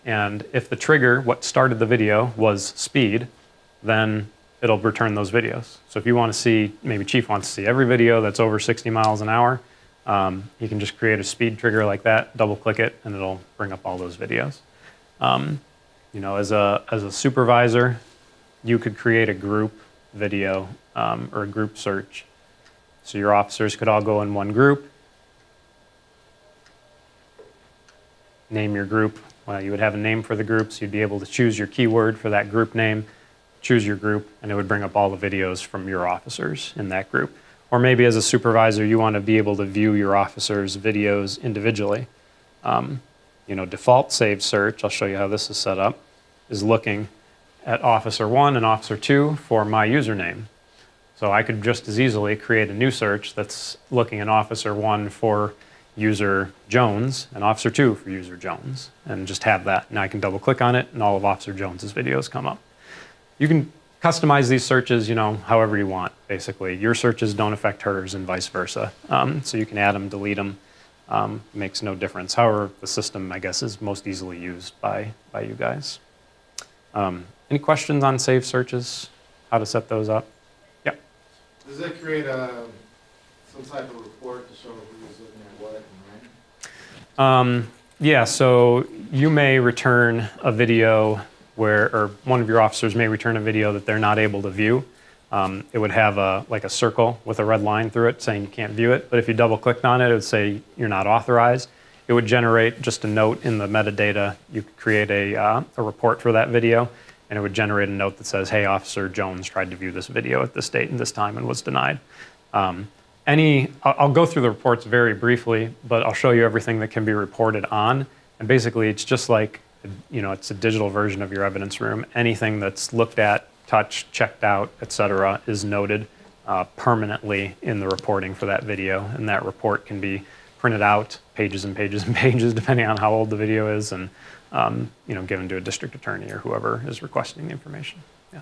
and if the trigger, what started the video, was speed, then it'll return those videos. So if you want to see, maybe Chief wants to see every video that's over 60 miles an hour, you can just create a speed trigger like that, double click it, and it'll bring up all those videos. You know, as a supervisor, you could create a group video or a group search. So your officers could all go in one group, name your group. Well, you would have a name for the group, so you'd be able to choose your keyword for that group name, choose your group, and it would bring up all the videos from your officers in that group. Or maybe as a supervisor, you want to be able to view your officers' videos individually. You know, default saved search, I'll show you how this is set up, is looking at Officer 1 and Officer 2 for my username. So I could just as easily create a new search that's looking at Officer 1 for user Jones and Officer 2 for user Jones, and just have that. And I can double click on it and all of Officer Jones's videos come up. You can customize these searches, you know, however you want, basically. Your searches don't affect hers and vice versa. So you can add them, delete them, makes no difference. However, the system, I guess, is most easily used by you guys. Any questions on saved searches? How to set those up? Yeah. Does it create some type of report to show who's looking at what and when? Yeah, so you may return a video or one of your officers may return a video that they're not able to view. It would have like a circle with a red line through it saying you can't view it, but if you double clicked on it, it would say you're not authorized. It would generate just a note in the metadata. You could create a report for that video, and it would generate a note that says, hey, Officer Jones tried to view this video at this date and this time and was denied. I'll go through the reports very briefly, but I'll show you everything that can be reported on. And basically, it's just like, you know, it's a digital version of your evidence room. Anything that's looked at, touched, checked out, etc., is noted permanently in the reporting for that video. And that report can be printed out, pages and pages and pages, depending on how old the video is, and you know, given to a district attorney or whoever is requesting the information. Yeah.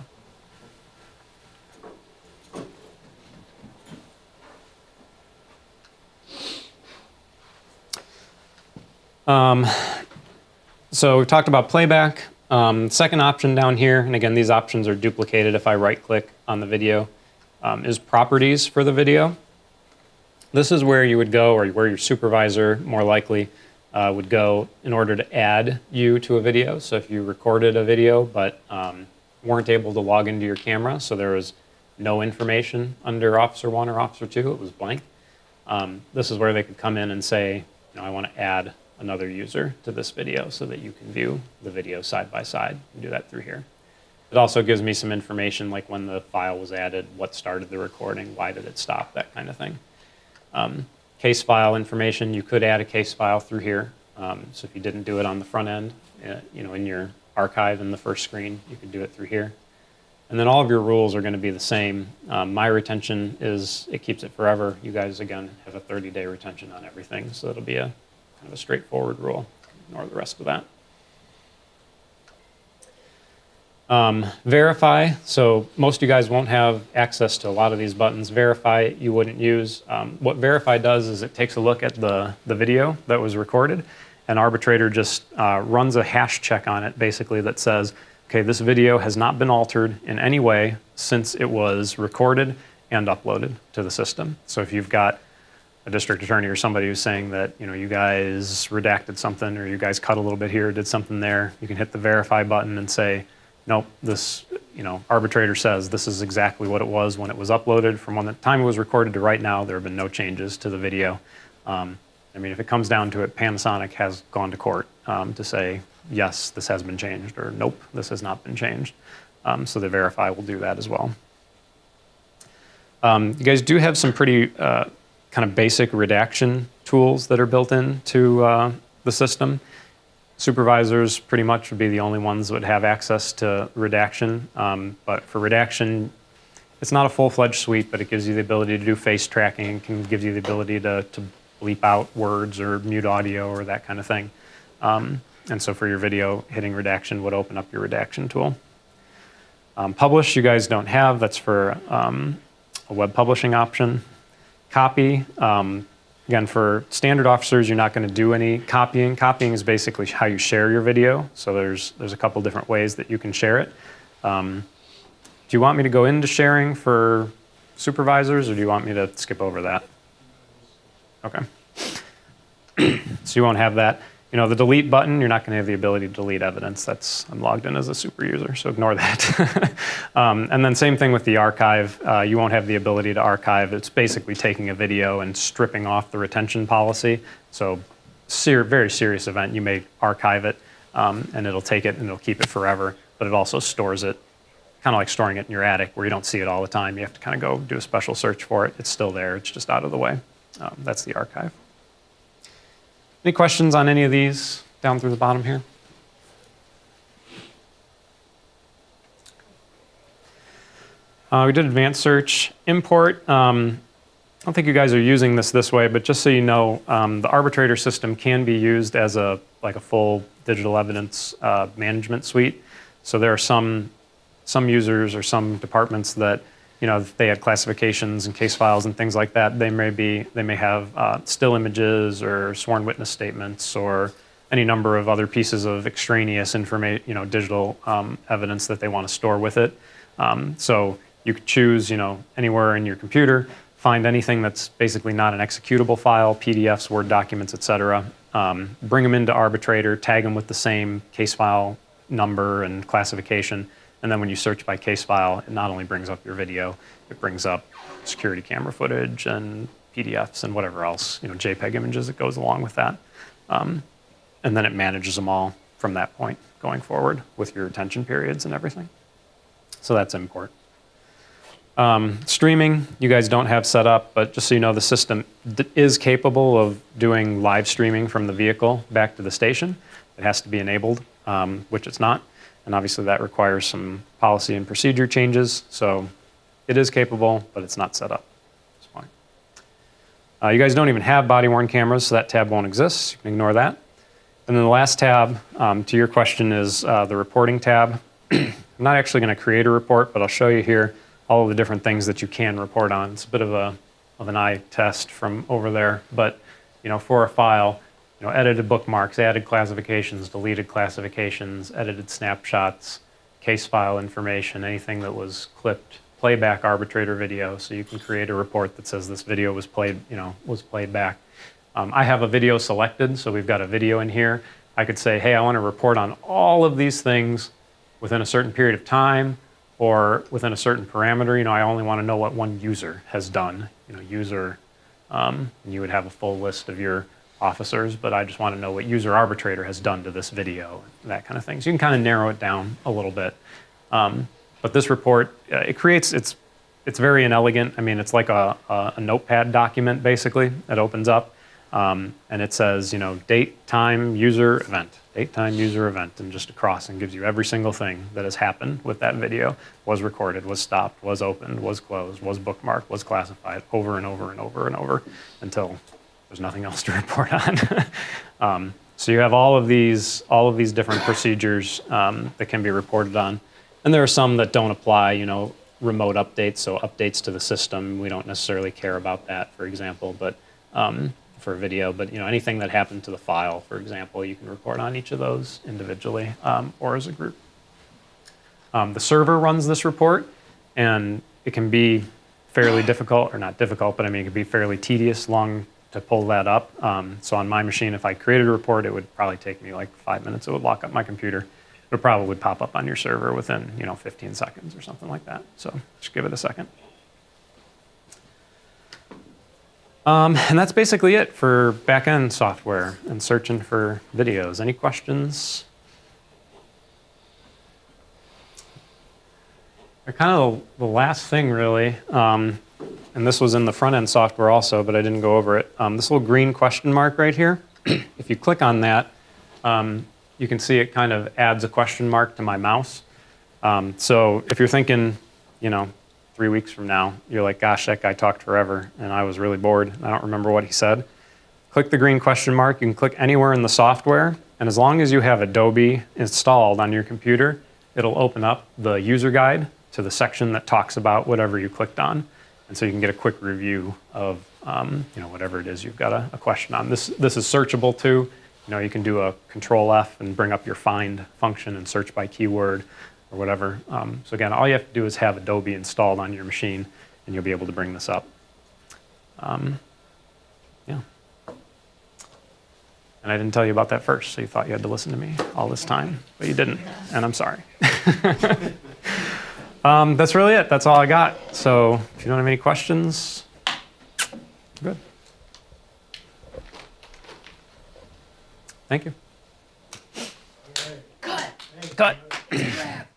So we've talked about playback. Second option down here, and again, these options are duplicated if I right-click on the video, is properties for the video. This is where you would go, or where your supervisor more likely would go in order to add you to a video. So if you recorded a video but weren't able to log into your camera, so there was no information under Officer 1 or Officer 2, it was blank, this is where they could come in and say, you know, I want to add another user to this video so that you can view the video side by side. You do that through here. It also gives me some information like when the file was added, what started the recording, why did it stop, that kind of thing. Case file information, you could add a case file through here. So if you didn't do it on the front end, you know, in your archive in the first screen, you could do it through here. And then all of your rules are going to be the same. My retention is, it keeps it forever. You guys, again, have a 30-day retention on everything, so it'll be a kind of a straightforward rule. Ignore the rest of that. Verify, so most of you guys won't have access to a lot of these buttons. Verify you wouldn't use. What verify does is it takes a look at the video that was recorded, and arbitrator just runs a hash check on it, basically, that says, okay, this video has not been altered in any way since it was recorded and uploaded to the system. So if you've got a district attorney or somebody who's saying that, you know, you guys redacted something or you guys cut a little bit here, did something there, you can hit the verify button and say, nope, this, you know, arbitrator says this is exactly what it was when it was uploaded. From when the time it was recorded to right now, there have been no changes to the video. I mean, if it comes down to it, Panasonic has gone to court to say, yes, this has been changed, or nope, this has not been changed. So the verify will do that as well. You guys do have some pretty kind of basic redaction tools that are built into the system. Supervisors pretty much would be the only ones that would have access to redaction. But for redaction, it's not a full-fledged suite, but it gives you the ability to do face tracking, can give you the ability to bleep out words or mute audio or that kind of thing. And so for your video, hitting redaction would open up your redaction tool. Publish, you guys don't have. That's for a web publishing option. Copy, again, for standard officers, you're not going to do any copying. Copying is basically how you share your video. So there's a couple different ways that you can share it. Do you want me to go into sharing for supervisors, or do you want me to skip over that? Okay. So you won't have that. You know, the delete button, you're not going to have the ability to delete evidence. I'm logged in as a super user, so ignore that. And then same thing with the archive. You won't have the ability to archive. It's basically taking a video and stripping off the retention policy. So very serious event, you may archive it, and it'll take it and it'll keep it forever, but it also stores it, kind of like storing it in your attic where you don't see it all the time. You have to kind of go do a special search for it. It's still there. It's just out of the way. That's the archive. Any questions on any of these down through the bottom here? We did advanced search. Import, I don't think you guys are using this way, but just so you know, the arbitrator system can be used as like a full digital evidence management suite. So there are some users or some departments that, you know, if they had classifications and case files and things like that, they may have still images or sworn witness statements or any number of other pieces of extraneous information, you know, digital evidence that they want to store with it. So you could choose, you know, anywhere in your computer, find anything that's basically not an executable file, PDFs, Word documents, etc. Bring them into Arbitrator, tag them with the same case file number and classification. And then when you search by case file, it not only brings up your video, it brings up security camera footage and PDFs and whatever else, you know, JPEG images that goes along with that. And then it manages them all from that point going forward with your retention periods and everything. So that's import. Streaming, you guys don't have set up, but just so you know, the system is capable of doing live streaming from the vehicle back to the station. It has to be enabled, which it's not. And obviously that requires some policy and procedure changes. So it is capable, but it's not set up at this point. You guys don't even have body-worn cameras, so that tab won't exist. You can ignore that. And then the last tab, to your question, is the reporting tab. I'm not actually going to create a report, but I'll show you here all of the different things that you can report on. It's a bit of an eye test from over there. But, you know, for a file, you know, edited bookmarks, added classifications, deleted classifications, edited snapshots, case file information, anything that was clipped, playback arbitrator video. So you can create a report that says this video was played back. I have a video selected, so we've got a video in here. I could say, hey, I want to report on all of these things within a certain period of time or within a certain parameter. You know, I only want to know what one user has done. You know, user, and you would have a full list of your officers, but I just want to know what user arbitrator has done to this video, that kind of thing. So you can kind of narrow it down a little bit. But this report, it's very inelegant. I mean, it's like a notepad document, basically, that opens up. And it says, you know, date, time, user, event. Date, time, user, event, and just across, and gives you every single thing that has happened with that video. Was recorded, was stopped, was opened, was closed, was bookmarked, was classified, over and over and over and over, until there's nothing else to report on. So you have all of these different procedures that can be reported on. And there are some that don't apply, you know, remote updates, so updates to the system. We don't necessarily care about that, for example, but for video. But, you know, anything that happened to the file, for example, you can report on each of those individually or as a group. The server runs this report, and it can be fairly difficult, or not difficult, but I mean, it can be fairly tedious, long to pull that up. So on my machine, if I created a report, it would probably take me like 5 minutes. It would lock up my computer. It probably would pop up on your server within, 15 seconds or something like that. So just give it a second. And that's basically it for back-end software and searching for videos. Any questions? They're kind of the last thing, really. And this was in the front-end software also, but I didn't go over it. This little green question mark right here, if you click on that, you can see it kind of adds a question mark to my mouse. So if you're thinking, 3 weeks from now, you're like, gosh, that guy talked forever, and I was really bored. I don't remember what he said. Click the green question mark. You can click anywhere in the software, and as long as you have Adobe installed on your computer, it'll open up the user guide to the section that talks about whatever you clicked on. And so you can get a quick review of whatever it is you've got a question on. This is searchable too. You can do a Control F and bring up your find function and search by keyword or whatever. So again, all you have to do is have Adobe installed on your machine, and you'll be able to bring this up. Yeah. And I didn't tell you about that first, so you thought you had to listen to me all this time, but you didn't, and I'm sorry. That's really it. That's all I got. So if you don't have any questions, good. Thank you. Cut. Cut. Wrap.